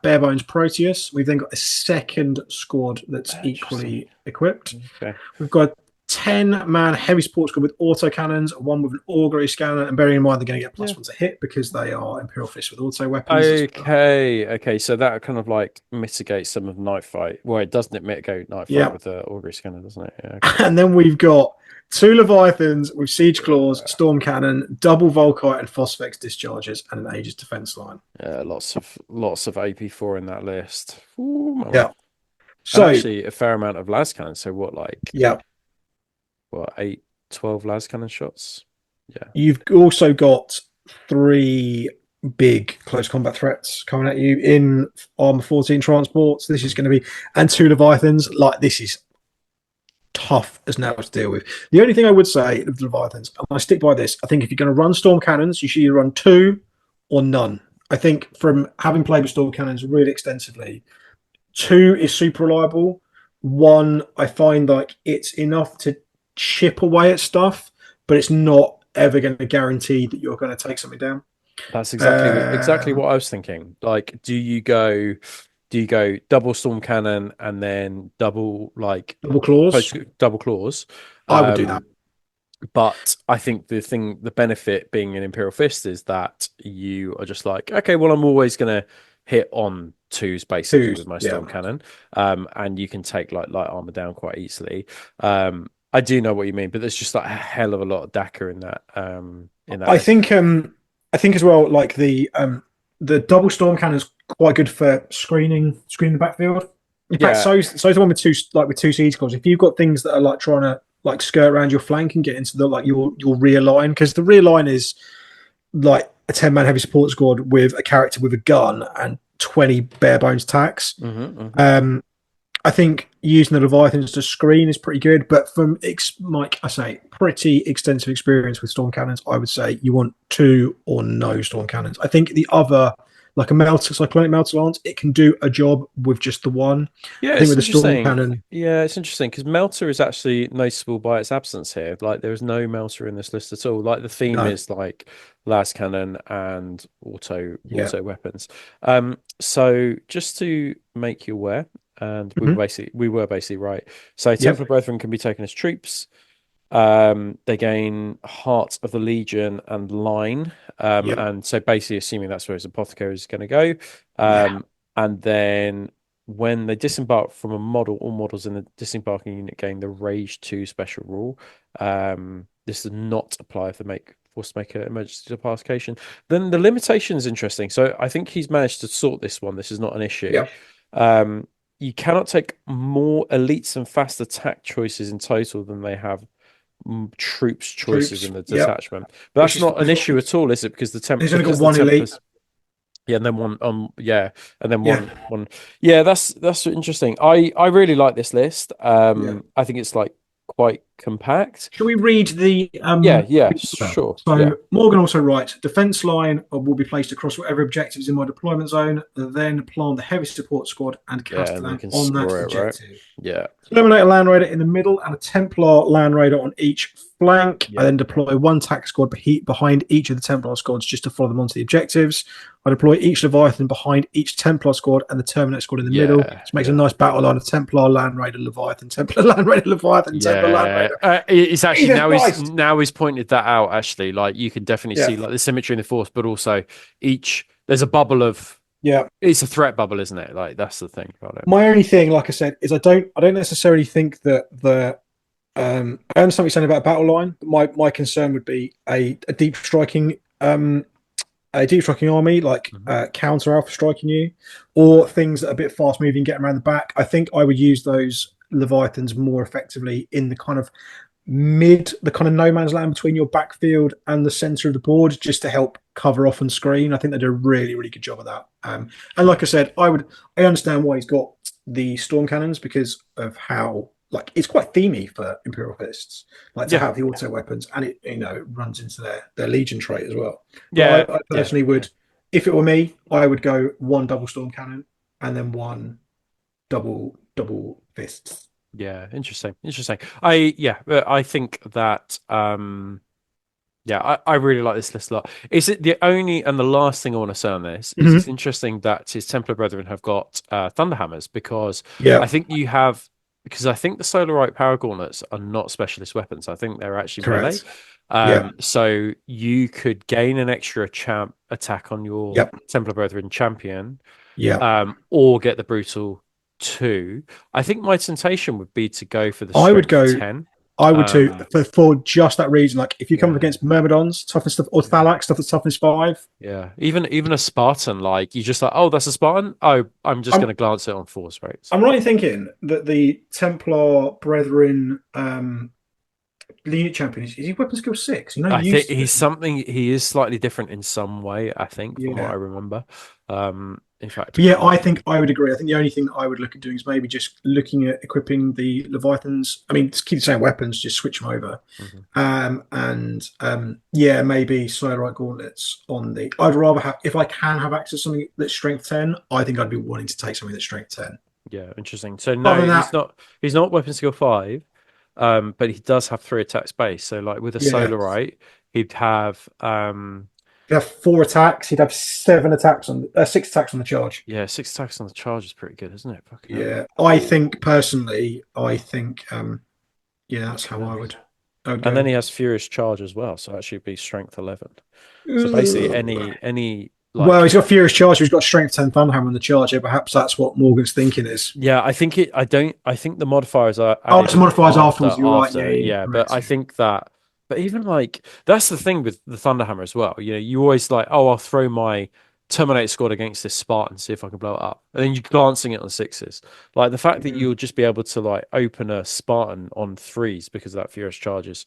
bare bones Proteus. We've then got a second squad that's Interesting. equally equipped. Okay. We've got 10-man heavy support squad with auto cannons, one with an augury scanner, and bearing in mind they're going to get Yeah. +1 to hit because they are Imperial Fists with auto weapons as well. Okay. Okay. So that kind of like mitigates some of Night Fight. Well, it doesn't mitigate Night Fight Yeah. with the Augury scanner, doesn't it? Yeah. Okay. And then we've got two Leviathans with siege claws, storm cannon, double Volkite and Phosphex discharges, and an Aegis defense line. Yeah. Lots of AP4 in that list. Ooh, Yeah. mama. And So, actually a fair amount of las cannons. So yeah. what, 8, 12 las cannon shots? Yeah. You've also got three big close combat threats coming at you in Armor 14 transports. This is going to be, and two Leviathans. Like, this is tough as nails to deal with. The only thing I would say of the Leviathans, and I stick by this, I think if you're going to run storm cannons, you should either run two or none. I think from having played with storm cannons really extensively, two is super reliable. one, I find like it's enough to chip away at stuff, but it's not ever going to guarantee that you're going to take something down. That's exactly Um, what I was thinking. Like, do you go double storm cannon and then double like Double claws, double claws? I would do that. Um, but I think the benefit being an Imperial Fist is that you are just like, okay, well, I'm always gonna hit on twos basically Two, with my yeah. storm cannon, and you can take like light armor down quite easily. I do know what you mean, but there's just like a hell of a lot of DACA in that I list. think I think as well, like the double storm cannon is quite good for screening the backfield. In fact, Yeah, so is the one with two siege calls. If you've got things that are like trying to like skirt around your flank and get into the like your rear line, because the rear line is like a 10-man heavy support squad with a character with a gun and 20 bare bones attacks. hmm. Um, I think using the Leviathans to screen is pretty good, but from like I say, pretty extensive experience with storm cannons, I would say you want two or no storm cannons. I think the other, like a melter, cyclonic melter lance, it can do a job with just the one. Yeah, I think it's with the storm interesting. cannon, Yeah, it's interesting because Melter is actually noticeable by its absence here. Like, there is no Melter in this list at all. Like, the theme no, is like las cannon and yeah, auto weapons. So just to make you aware, and hmm, we were basically right. So yep, Templar Brethren can be taken as troops. They gain Heart of the Legion and Line. yep, And so basically assuming that's where his apothecary is going to go. yeah, And then when they disembark from a model, all models in the disembarking unit gain the Rage 2 special rule. This does not apply if they make forced to make an emergency debarkation. Then the limitation is interesting. So I think he's managed to sort this one. This is not an issue. yep. Um, you cannot take more elites and fast attack choices in total than they have troops choices Troops, in the yep. detachment. But Which that's is not an issue at all, is it? Because he's only got because the one elite. Templars, yeah, and then and then Yeah, one, yeah. That's interesting. I really like this list. yeah. I think it's like quite compact. Shall we read the Yeah, yeah, order? sure, yeah, So Morgan also writes, defence line will be placed across whatever objectives in my deployment zone, then plant the heavy support squad and yeah, cast and you land can on that score it, right? objective. Yeah, Eliminate a Land Raider in the middle and a Templar Land Raider on each flank. I yeah, then deploy one tack squad behind each of the Templar squads just to follow them onto the objectives. I deploy each Leviathan behind each Templar squad and the Terminator squad in the middle. yeah, This makes a yeah. nice battle line of Templar Land Raider Leviathan, Templar Land Raider Leviathan, Templar Land Yeah, Raider. it's actually Jesus Christ! now he's pointed that out. Actually, like you can definitely Yeah, see like the symmetry in the force, but also each there's a bubble of yeah. it's a threat bubble, isn't it? Like that's the thing about it. My only thing, like I said, is I don't necessarily think that the I understand what you're saying about battle line. But my concern would be a deep striking army, like Mhm. counter alpha striking you, or things that are a bit fast moving, getting around the back. I think I would use those Leviathans more effectively in the kind of no man's land between your backfield and the center of the board, just to help cover off and screen. I think they do a really, really good job of that. And like I said, I understand why he's got the storm cannons because of how like it's quite themey for Imperial Fists, like to Yeah, have the auto weapons, and it runs into their Legion trait as well. But yeah, I yeah, personally would, if it were me, I would go one double storm cannon and then one double fists. yeah. Interesting. I think that yeah, I really like this list a lot. Is it the only and the last thing I want to say on this is it's Mm-hmm. interesting that his Templar brethren have got Thunderhammers because Yeah, I think you have because I think the Solarite Power Gauntlets are not specialist weapons. I think they're actually melee. correct. Yeah, So you could gain an extra champ attack on your yep, Templar brethren champion, yeah. or get the brutal two. I think my temptation would be to go for the I would strength go. 10. I would too Um, for just that reason. Like if you come up yeah. against Myrmidons, toughness stuff, or Yeah. Thalax stuff that's toughness 5. Yeah, even a Spartan, like you just like, oh, that's a Spartan. Oh, I'm just I'm gonna glance it on force rates. I'm right in thinking that the Templar Brethren unit champion is he weapon skill 6? You know, he I think used to he's be. something. He is slightly different in some way. I think from what I Yeah. remember. In fact, But yeah, I think I would agree. I think the only thing I would look at doing is maybe just looking at equipping the Leviathans. I mean, keep the same weapons, just switch them over. mhm. Yeah, maybe Solarite Gauntlets on the. I'd rather have, if I can have access to something that's strength 10, I think I'd be wanting to take something that's strength 10. Yeah, interesting. So Other no, than that, he's not weapon skill 5, but he does have 3 attacks base. So like with a yeah, Solarite, he'd have he'd have 4 attacks. He'd have 7 attacks on 6 attacks on the charge. yeah, 6 attacks on the charge is pretty good, isn't it? Fucking hell. Yeah, I think personally, yeah, that's Fucking how I hell. would And then go. he has Furious Charge as well, so actually be strength 11. So basically any Well, like he's got Furious Charge. He's got Strength 10 Thunderhammer on the charger. Perhaps that's what Morgan's thinking is. yeah, I think it. I don't. I think the modifiers are Oh, it's added modifiers afterwards. You're right. Yeah, after. yeah, Yeah, but correct. I think that. But even like that's the thing with the Thunderhammer as well. You know, you always like, oh, I'll throw my Terminator squad against this Spartan, see if I can blow it up, and then you're glancing it on sixes. Like the fact that Mm. you'll just be able to like open a Spartan on threes because of that Furious Charges.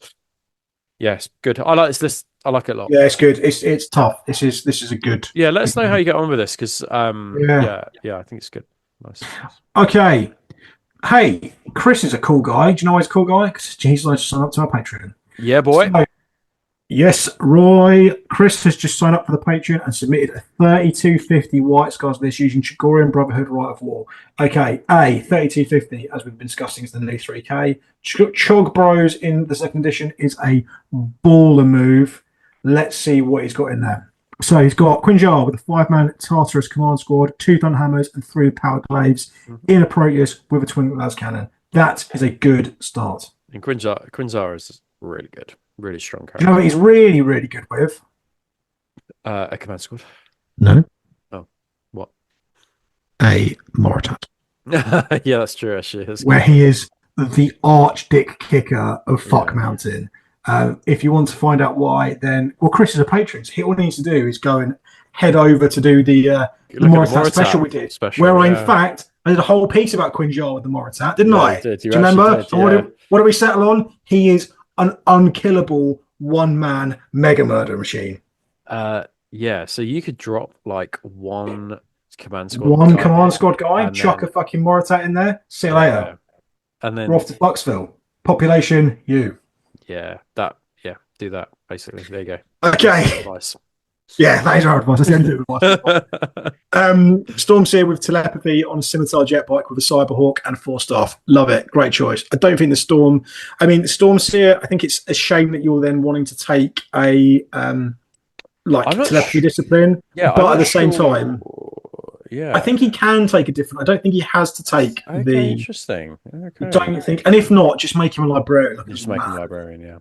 Yes, good. I like this list. I like it a lot. Yeah, it's good. It's tough. This is a good. Yeah, let us know how you get on with this because Yeah. yeah, I think it's good. Nice. Okay. Hey, Chris is a cool guy. Do you know why he's a cool guy? Because he's like to sign up to our Patreon. Yeah, boy. So, yes, Roy. Chris has just signed up for the Patreon and submitted a 3250 White Scars list using Chagorian Brotherhood Right of War. Okay, 3250, as we've been discussing, is the new 3K. Chog Bros in the second edition is a baller move. Let's see what he's got in there. So he's got Quinjar with a 5-man Tartarus command squad, 2 Dunhammers, and 3 Powered Glaives in a Proteus with a twin las cannon. That is a good start. And Quinzar is really good, really strong Do you know character. what he's really, really good with? A command squad. No. Oh, what? A Moritat. Yeah, that's true. Actually, that's Where good. he is the arch dick kicker of Fuck Yeah. Mountain. If you want to find out why, then Chris is a patron. So all he needs to do is go and head over to do the Moritat special we did, special, where in yeah. fact I did a whole piece about Quinjar with the Moritat, didn't Yeah, I? you did. Do You you actually remember? did, And what did we settle on? He is an unkillable one-man mega murder machine. Yeah. So you could drop like one command squad One guy command here, squad guy, and chuck then a fucking Moritat in there. See you later. yeah, and We're then off to Bucksville. Population, you. yeah, do that basically. There you go. Okay. Advice. Yeah, that is our advice. That's the end of the advice. Stormseer with telepathy on a scimitar jet bike with a cyberhawk and 4 staff. Love it. Great choice. I don't think the Stormseer, I think it's a shame that you're then wanting to take a like telepathy discipline. Yeah, but at the same time, yeah, I think he can take a different. I don't think he has to take okay, interesting. Okay, don't think, and if not, just make him a librarian. Like just make him librarian. Yeah.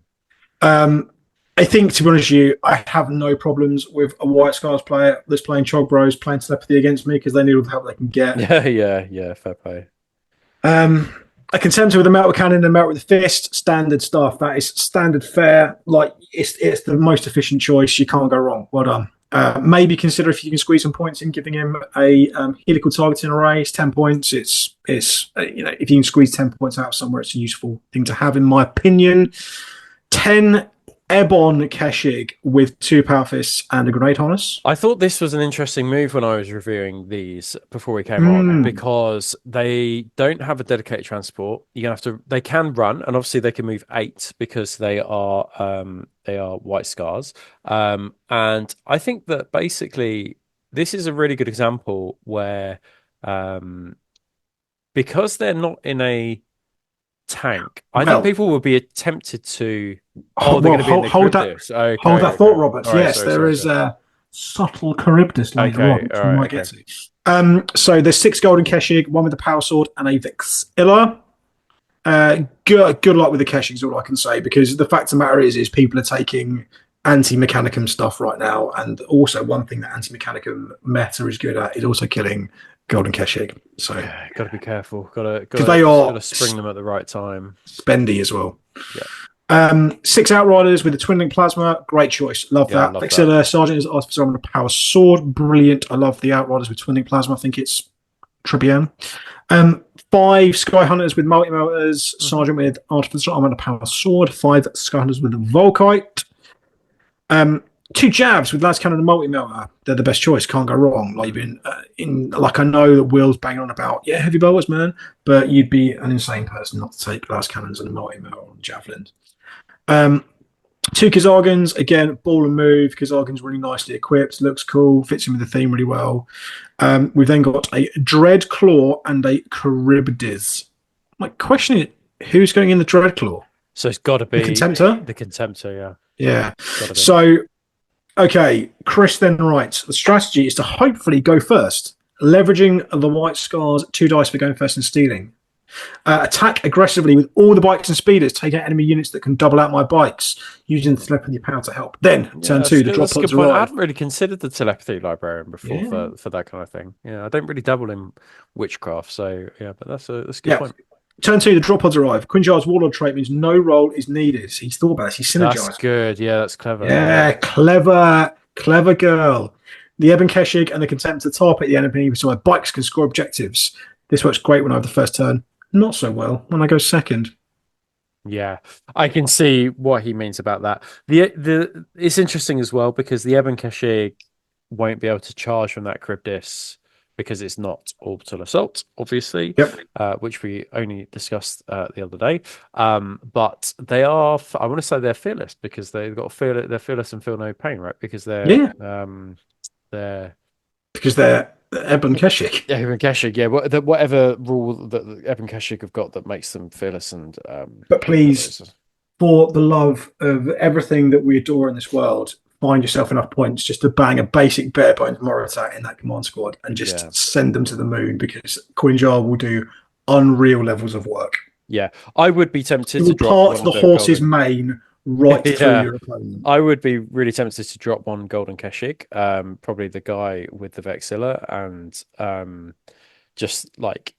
I think, to be honest with you, I have no problems with a White Scars player that's playing Chog Bros playing telepathy against me because they need all the help they can get. Yeah, fair play. A contender with a metal cannon and a melt with a fist, standard stuff. That is standard fare. Like it's the most efficient choice. You can't go wrong. Well done. Maybe consider if you can squeeze some points in, giving him a helical targeting array. It's 10 points. It's if you can squeeze 10 points out of somewhere, it's a useful thing to have, in my opinion. 10 Ebon Keshig with 2 Power Fists and a Grenade Harness. I thought this was an interesting move when I was reviewing these before we came on, because they don't have a dedicated transport. You're gonna have to. They can run, and obviously they can move 8 because they are White Scars. And I think that basically this is a really good example where, because they're not in a tank, I think people will be tempted to. Oh, they're going to be in the Charybdis. Okay, hold that thought, Roberts. Right, yes, there is a subtle Charybdis later on, which we might get to. So there's 6 Golden Keshig, 1 with the Power Sword, and a Vexilla. Good luck with the Keshig is all I can say, because the fact of the matter is people are taking anti-mechanicum stuff right now, and also one thing that anti-mechanicum meta is good at is also killing Golden Keshig. So got to be careful. Got to spring them at the right time. Spendy as well. Yeah. 6 Outriders with the Twin Link Plasma. Great choice. Love that. Vexilla Sergeant is Artificer on a Power Sword. Brilliant. I love the Outriders with Twin Link Plasma. I think it's Tribian. 5 Sky Hunters with Multi Melters. Sergeant with Artificer on a Power Sword. 5 Sky Hunters with Volkite. 2 Jabs with Las Cannon and Multi Melter. They're the best choice. Can't go wrong. Like you've been I know that Will's banging on about heavy bolters, man, but you'd be an insane person not to take Las Cannons and Multi Melter on Javelin. Two Kazargans, again, ball and move. Kazargan's really nicely equipped, looks cool, fits in with the theme really well. We've then got a Dreadclaw and a Charybdis. My question is, who's going in the Dreadclaw? So it's got to The be Contemptor? the Contemptor, yeah. Yeah. Gotta be. So, okay, Chris then writes, the strategy is to hopefully go first, leveraging the white scars, 2 dice for going first and stealing. Attack aggressively with all the bikes and speeders, take out enemy units that can double out my bikes, using the telepathy power to help. Then, turn 2, the drop That's a pods good point. I arrive. hadn't really considered the telepathy librarian before for that kind of thing. Yeah, I don't really dabble in witchcraft, so yeah, but that's a good point. Turn 2, the drop pods arrive. Quinjar's Warlord trait means no roll is needed. He's thought about this. He's synergized. That's good. Yeah, that's clever. Yeah, clever girl. The Ebon Keshig and the Contemptor target the enemy so my bikes can score objectives. This works great when I have the first turn. Not so well when I go second. Yeah, I can see what he means about that. The it's interesting as well because the Ebon Keshig won't be able to charge from that Charybdis because it's not orbital assault, obviously. Yep. Which we only discussed the other day. But they are, I want to say they're fearless because they've got they're fearless and feel no pain, right? Because they're because they're Ebon Keshig. Yeah, Ebon Keshig. Yeah, whatever rule that the Ebon Keshig have got that makes them fearless and. But please, for the love of everything that we adore in this world, find yourself enough points just to bang a basic bare bones Moritat in that command squad and just send them to the moon because Quinjar will do unreal levels of work. Yeah, I would be tempted to drop part the horse's mane right through your opponent. I would be really tempted to drop one Golden Keshig, probably the guy with the Vexilla, and just like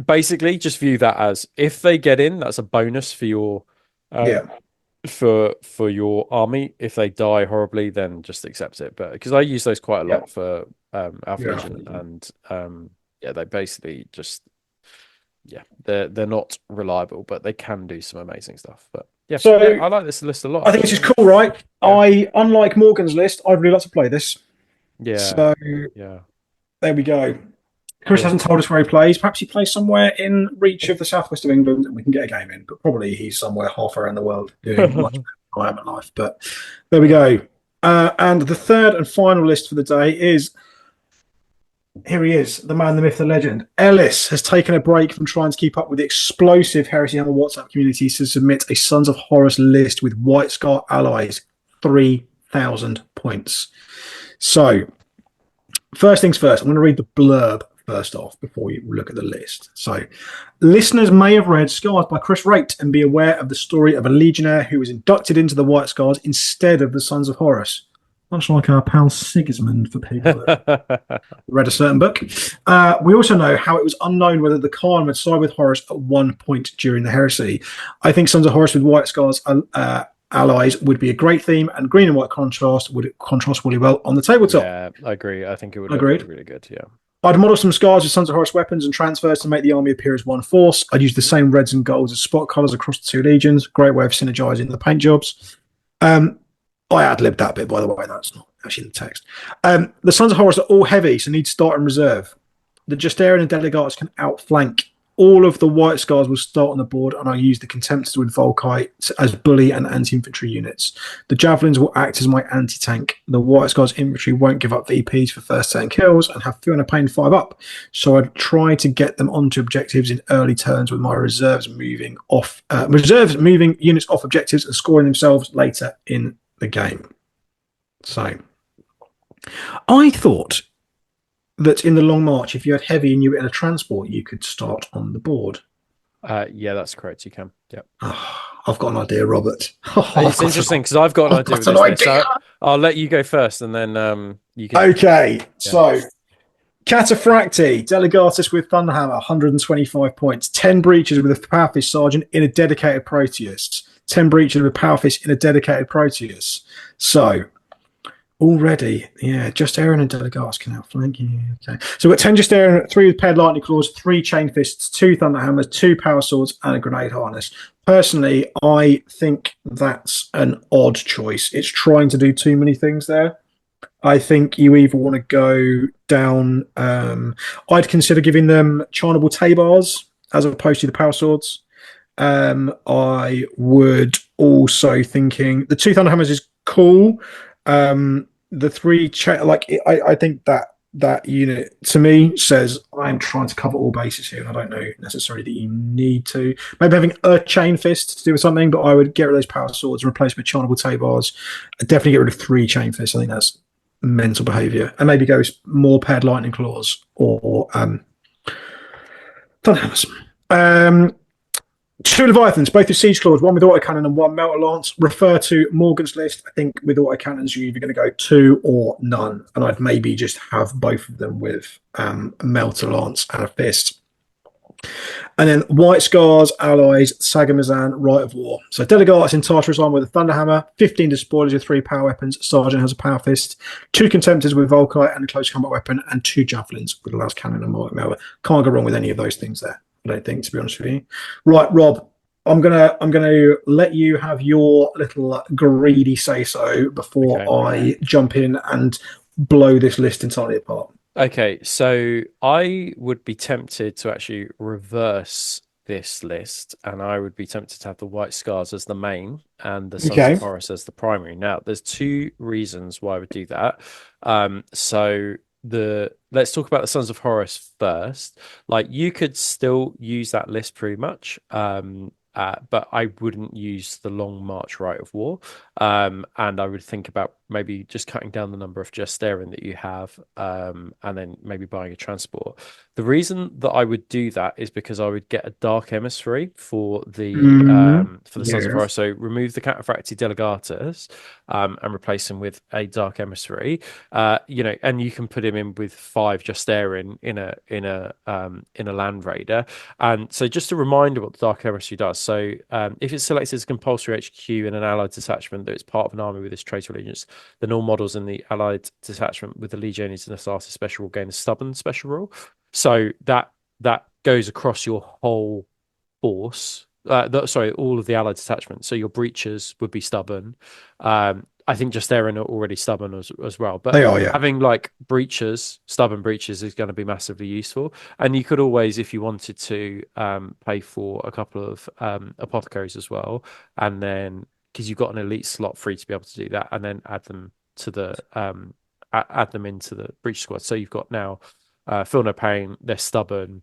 basically just view that as if they get in, that's a bonus for your for your army. If they die horribly, then just accept it. But because I use those quite a lot for Alpha Legion, and they basically just they're not reliable, but they can do some amazing stuff. But I like this list a lot. I think this is cool, right? Unlike Morgan's list, I'd really like to play this. So there we go. Chris hasn't told us where he plays. Perhaps he plays somewhere in reach of the southwest of England and we can get a game in. But probably he's somewhere half around the world doing much better than I am in life. But there we go. And the third and final list for the day is, here he is, the man, the myth, the legend. Ellis has taken a break from trying to keep up with the explosive Heresy Hammer WhatsApp community to submit a Sons of Horus list with White Scar allies, 3,000 points. So, first things first, I'm going to read the blurb first off before we look at the list. So, listeners may have read Scars by Chris Raitt and be aware of the story of a legionnaire who was inducted into the White Scars instead of the Sons of Horus. Much like our pal Sigismund for people that read a certain book. We also know how it was unknown whether the Khan would side with Horus at one point during the Heresy. I think Sons of Horus with White Scars allies would be a great theme, and green and white contrast would contrast really well on the tabletop. Yeah, I agree. I think it would look really good, yeah. I'd model some Scars with Sons of Horus weapons and transfers to make the army appear as one force. I'd use the same reds and golds as spot colours across the two legions. Great way of synergising the paint jobs. I ad-libbed that bit, by the way. That's not actually in the text. The Sons of Horus are all heavy, so need to start in reserve. The Justarian and Delegates can outflank. All of the White Scars will start on the board, and I'll use the Contemptors with Volkite as bully and anti-infantry units. The Javelins will act as my anti-tank. The White Scars infantry won't give up VPs for first turn kills and have 300 pain 5 up. So I'd try to get them onto objectives in early turns with my reserves moving units off objectives and scoring themselves later in the game. So I thought that in the Long March, if you had heavy and you were in a transport, you could start on the board. Yeah, that's correct. You can. Yeah. I've got an idea, Robert. It's interesting because I've got an idea with this list. So I'll let you go first, and then you can. Okay, so Cataphracti, Delegatus with Thunderhammer, 125 points. 10 breaches with a Power Fist Sergeant in a dedicated Proteus. 10 breaches with a Power Fist in a dedicated Proteus. So already, just Aaron and Delegatus can outflank you. Okay. So we've got 10 just Aaron, 3 with paired lightning claws, 3 chain fists, 2 thunderhammers, 2 power swords, and a grenade harness. Personally, I think that's an odd choice. It's trying to do too many things there. I think you either want to go down. I'd consider giving them charnable tabars as opposed to the power swords. I would also thinking the two Thunderhammers is cool. The I think that that unit to me says I'm trying to cover all bases here, and I don't know necessarily that you need to. Maybe having a chain fist to do with something, but I would get rid of those power swords and replace them with charnable tabars. I'd definitely get rid of three chain fists. I think that's mental behavior, and maybe go more paired lightning claws or Thunderhammers. Um, Two Leviathans, both with siege claws, one with autocannon and one melter lance. Refer to Morgan's list. I think with autocannons, you're either going to go two or none, and I'd maybe just have both of them with a melter lance and a fist. And then White Scars, allies, Sagamazan, Rite of War. So Delegates in Tartarus armor with a Thunderhammer, 15 Despoilers with three power weapons, Sergeant has a power fist, two Contemptors with Volkite and a close combat weapon, and two Javelins with a last cannon and Might Melter. Can't go wrong with any of those things there. I don't think, to be honest with you. Right, Rob, I'm gonna let you have your little greedy say so before Okay. I jump in and blow this list entirely apart. Okay, so I would be tempted to actually reverse this list, and I would be tempted to have the White Scars as the main and the Sons of Okay. Horus as the primary. Now, there's two reasons why I would do that. So the let's talk about the Sons of Horus first. Like you could still use that list pretty much. But I wouldn't use the Long March Rite of War. And I would think about maybe just cutting down the number of Justarin that you have, and then maybe buying a transport. The reason that I would do that is because I would get a Dark Emissary for the Sons of Yeah. Horus. So remove the Cataphracti Delegatus, and replace him with a Dark Emissary. And you can put him in with five Justarin in a Land Raider. And so just a reminder what the Dark Emissary does. So if it's selected as a compulsory HQ in an allied detachment that is part of an army with this trait allegiance, then all models in the allied detachment with the Legiones and Astartes special will gain a stubborn special rule. So that goes across your whole force. Sorry, all of the allied detachments. So your breaches would be stubborn. I think just they're already stubborn as well. But They are, yeah. having like stubborn breaches is going to be massively useful. And you could always, if you wanted to, pay for a couple of apothecaries as well, and then because you've got an elite slot free to be able to do that, and then add them to the add them into the breach squad. So you've got now feel no pain. They're stubborn,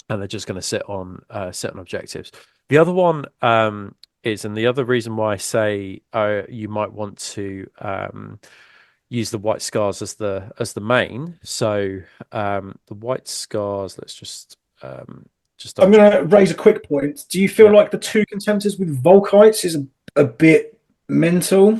and they're just going to sit on objectives. The other one and the other reason why I say you might want to use the White Scars as the main. So the White Scars, let's just double I'm check. going to raise a quick point. Do you feel Yeah. like the two Contemptors with Volkites is a bit mental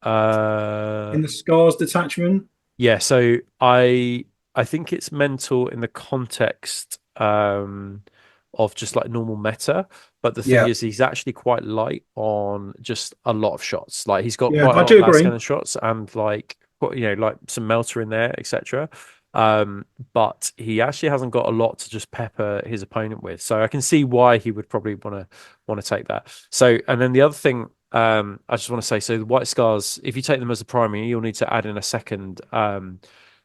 Uh, in the Scars detachment? yeah. So I think it's mental in the context of just like normal meta. But the thing Yeah. is, he's actually quite light on just a lot of shots. Like he's got Yeah, quite a I lot of do las agree. cannon shots and like like some melter in there, etc. But he actually hasn't got a lot to just pepper his opponent with. So I can see why he would probably want to take that. So and then the other thing I just want to say, so the White Scars, if you take them as a primary, you'll need to add in a second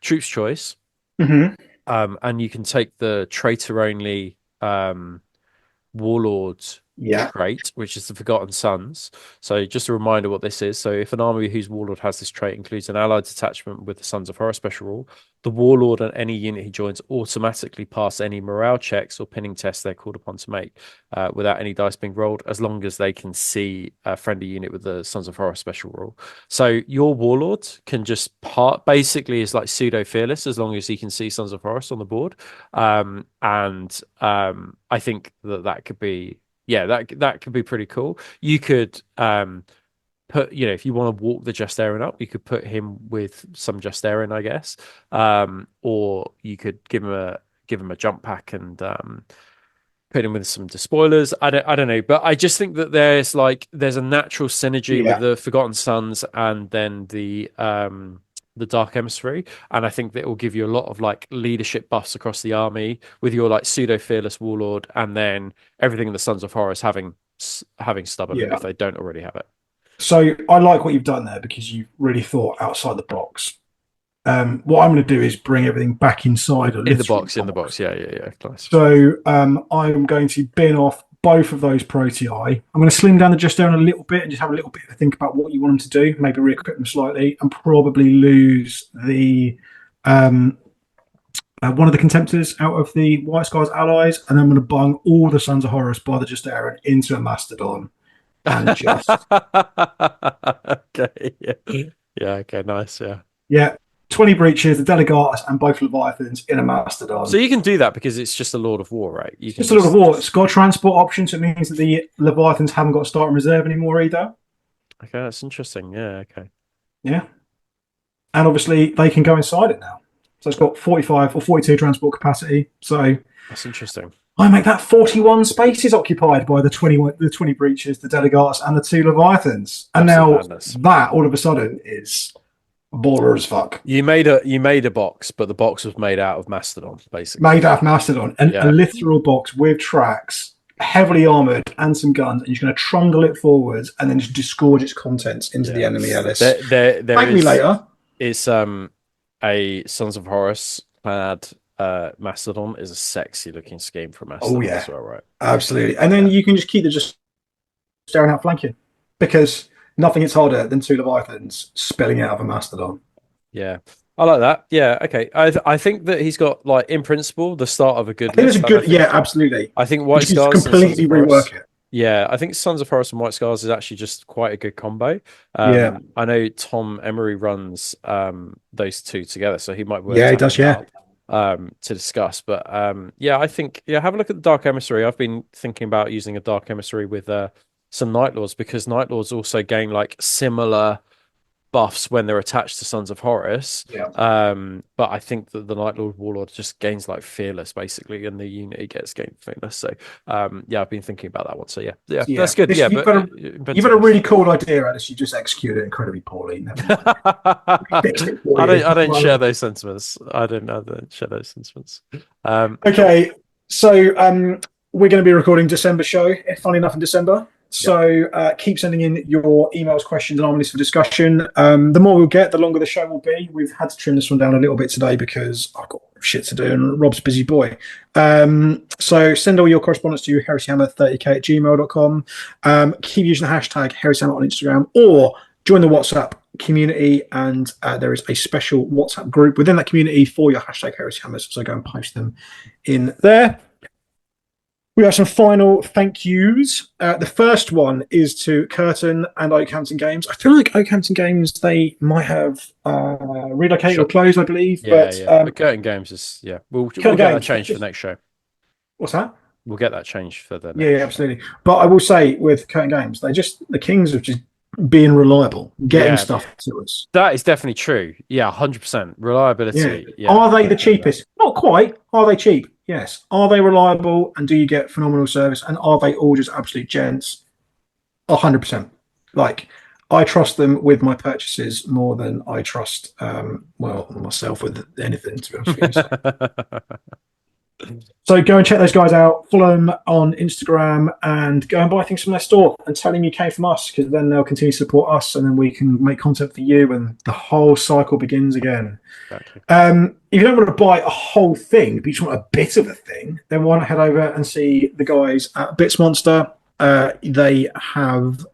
troops choice. Hmm. And you can take the traitor only Warlord Yeah. trait, which is the Forgotten Sons. So just a reminder what this is. So if an army whose Warlord has this trait includes an allied detachment with the Sons of Horus special rule, the Warlord and any unit he joins automatically pass any morale checks or pinning tests they're called upon to make without any dice being rolled, as long as they can see a friendly unit with the Sons of Horus special rule. So your Warlord can just basically is like pseudo fearless as long as he can see Sons of Horus on the board. And I think that could be that could be pretty cool. You could put if you want to walk the Justarin up, you could put him with some Justarin, I guess. Or you could give him a jump pack and put him with some despoilers. I don't know, but I just think that there's a natural synergy with Yeah. the Forgotten Sons and then the Dark Emissary, and I think that will give you a lot of like leadership buffs across the army with your like pseudo fearless warlord, and then everything in the Sons of Horus having stubborn Yeah. if they don't already have it. So I like what you've done there because you've really thought outside the box. What I'm going to do is bring everything back inside a In the literary box, in the box. box, yeah, yeah, yeah, nice. So I'm going to bin off both of those Protei. I'm going to slim down the Just down a little bit and just have a little bit of a think about what you want them to do. Maybe re-equip them slightly and probably lose the one of the Contemptors out of the White Skies allies, and then I'm going to bung all the Sons of Horus by the Just into a Mastodon and just Okay. Yeah. Yeah. Okay. Nice. Yeah. yeah, 20 breaches, the Delegatus, and both Leviathans in a So Mastodon. you can do that because it's just a Lord of War, right? You It's can just a lot of just. war. It's got a transport option, so it means that the Leviathans haven't got to start in reserve anymore either. Okay, that's interesting. Yeah. Okay. Yeah. And obviously they can go inside it now. So it's got 45 or 42 transport capacity. So That's interesting. I make that 41 spaces occupied by the 20 breaches, the Delegates, and the two Leviathans. And Absolute now madness. that all of a sudden is baller as fuck. You made a box, but the box was made out of Mastodon, basically. Made out of Mastodon. And a Yeah. literal box with tracks, heavily armored, and some guns, and you're going to trundle it forwards and then just disgorge its contents into the Yeah. enemy Ellis. There Thank me is. later. It's a Sons of Horus clad Mastodon is a sexy looking scheme for Oh Mastodon yeah, as well, right? absolutely. And then you can just keep the just staring out flanking because nothing is harder than two Leviathans spilling out of a Mastodon. Yeah. I like that. Yeah, okay. I think that he's got like in principle the start of a I good think it's list. a good, yeah, absolutely. I think But White you can just Scars and Sons completely of Horus. rework it. Yeah, I think Sons of Horus and White Scars is actually just quite a good combo. Yeah, I know Tom Emery runs those two together, so he might be worth yeah, it tapping does. Yeah, up to discuss. But yeah, I think have a look at the Dark Emissary. I've been thinking about using a Dark Emissary with some Night Lords because Night Lords also gain like similar buffs when they're attached to Sons of Horus. yeah, But I think that the Night Lord Warlord just gains like fearless basically, and the unity gets gained fearless. So yeah, I've been thinking about that one. So yeah, yeah. that's good. This, Yeah, you've but got a really cool idea, Alice. You just executed it incredibly poorly. Never mind. Fix it for you. I don't share those sentiments. I don't share those sentiments. Okay, so we're going to be recording December show. Funny enough, in December. Yep. So keep sending in your emails, questions, and answers for discussion. The more we'll get, the longer the show will be. We've had to trim this one down a little bit today because I've got shit to do and Rob's a busy boy. So send all your correspondence to heresyhammer30k@gmail.com. Keep using the hashtag heresyhammer on Instagram or join the WhatsApp community, and there is a special WhatsApp group within that community for your hashtag heresyhammers. So go and post them in there. We have some final thank yous. The first one is to Kirton and Oakhampton Games. I feel like Oakhampton Games, they might have relocated or closed, I believe. Yeah, but yeah. But Curtain Games is we'll get that changed for next show. What's that? We'll get that changed for the next Yeah, absolutely. But I will say with Curtain Games, the Kings of just being reliable, getting stuff to us. That is definitely true. Yeah, 100% reliability. Yeah. Are they the cheapest? Not quite. Are they cheap? Yes. Are they reliable? And do you get phenomenal service? And are they all just absolute gents? 100%. Like, I trust them with my purchases more than I trust, myself with anything, to be honest with you. So go and check those guys out. Follow them on Instagram and go and buy things from their store and tell them you came from us, because then they'll continue to support us and then we can make content for you and the whole cycle begins again. Exactly. If you don't want to buy a whole thing, but you just want a bit of a thing, then why not head over and see the guys at Bits Monster. They have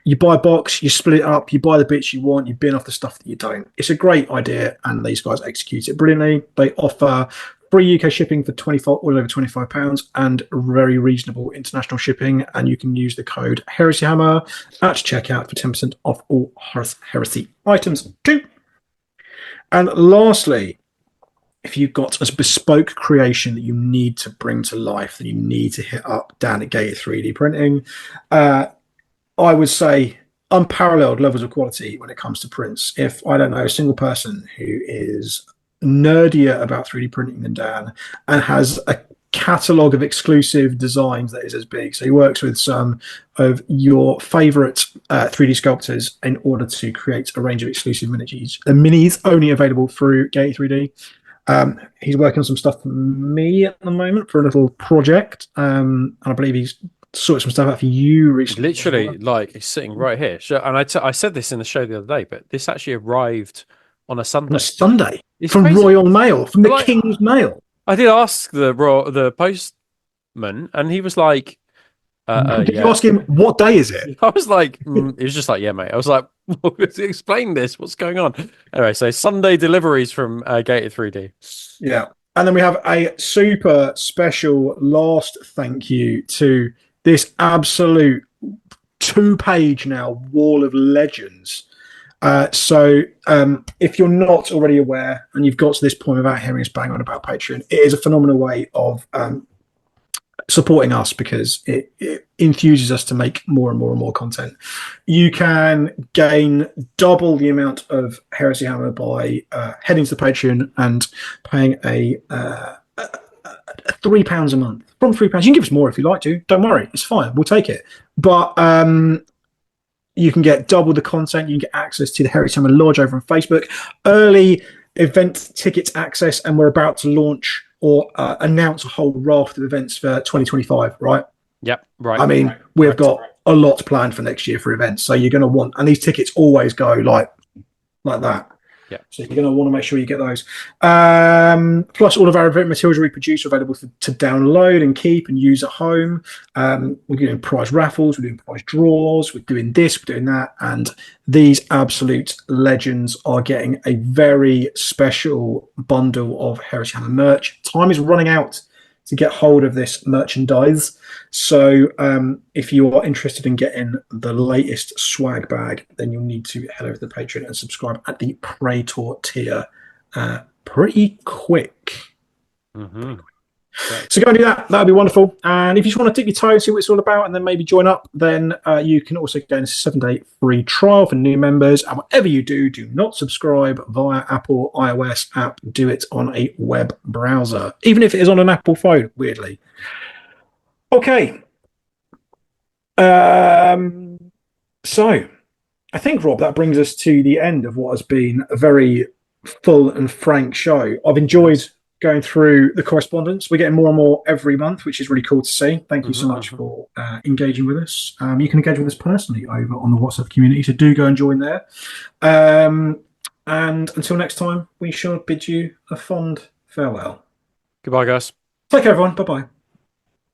you buy a box, you split it up, you buy the bits you want, you bin off the stuff that you don't. It's a great idea and these guys execute it brilliantly. They offer free UK shipping for all over £25 and very reasonable international shipping, and you can use the code HeresyHammer at checkout for 10% off all Heresy items too. And lastly, if you've got a bespoke creation that you need to bring to life, that you need to hit up Dan at Gated 3D Printing, I would say unparalleled levels of quality when it comes to prints. If I don't know a single person who is nerdier about 3D printing than Dan and has a catalogue of exclusive designs that is as big. So he works with some of your favorite 3D sculptors in order to create a range of exclusive minis. The minis only available through Gated 3D. He's working on some stuff for me at the moment for a little project. And I believe he's sorted some stuff out for you recently. Literally, like, it's sitting right here. And I said this in the show the other day, but this actually arrived on a Sunday. On a Sunday? It's from crazy. Royal Mail, from the King's Mail. I did ask the postman, and he was like, Did you Yeah. ask him what day is it? I was like, he was just like, yeah, mate. I was like, explain this. What's going on? Anyway, so Sunday deliveries from Gated 3D. Yeah. And then we have a super special last thank you to this absolute two-page now wall of legends. If you're not already aware and you've got to this point without hearing us bang on about Patreon, it is a phenomenal way of supporting us because it infuses us to make more and more and more content. You can gain double the amount of Heresy Hammer by heading to the Patreon and paying a £3 a month. From £3, you can give us more if you like to. Don't worry, it's fine. We'll take it. But you can get double the content. You can get access to the Heresy Hammer Lodge over on Facebook, early event tickets access, and we're about to launch or announce a whole raft of events for 2025, right? Yep, right. I mean, we've got a lot planned for next year for events. So you're going to want, and these tickets always go like that. Yeah. So you're going to want to make sure you get those. Plus, all of our event materials we produce are available to download and keep and use at home. We're doing prize raffles, we're doing prize draws, we're doing this, we're doing that. And these absolute legends are getting a very special bundle of Heresy Hammer merch. Time is running out to get hold of this merchandise. So if you are interested in getting the latest swag bag, then you'll need to head over to the Patreon and subscribe at the Praetor tier pretty quick. Mm-hmm. So go and do that. That would be wonderful. And if you just want to dip your toe and see what it's all about and then maybe join up, then you can also gain a 7-day free trial for new members. And whatever you do, do not subscribe via Apple iOS app. Do it on a web browser, even if it is on an Apple phone, weirdly. Okay. So I think, Rob, that brings us to the end of what has been a very full and frank show. I've enjoyed going through the correspondence. We're getting more and more every month, which is really cool to see. Thank you so much for engaging with us. You can engage with us personally over on the WhatsApp community, so do go and join there. And until next time, we shall bid you a fond farewell. Goodbye, guys. Take care, everyone. Bye-bye.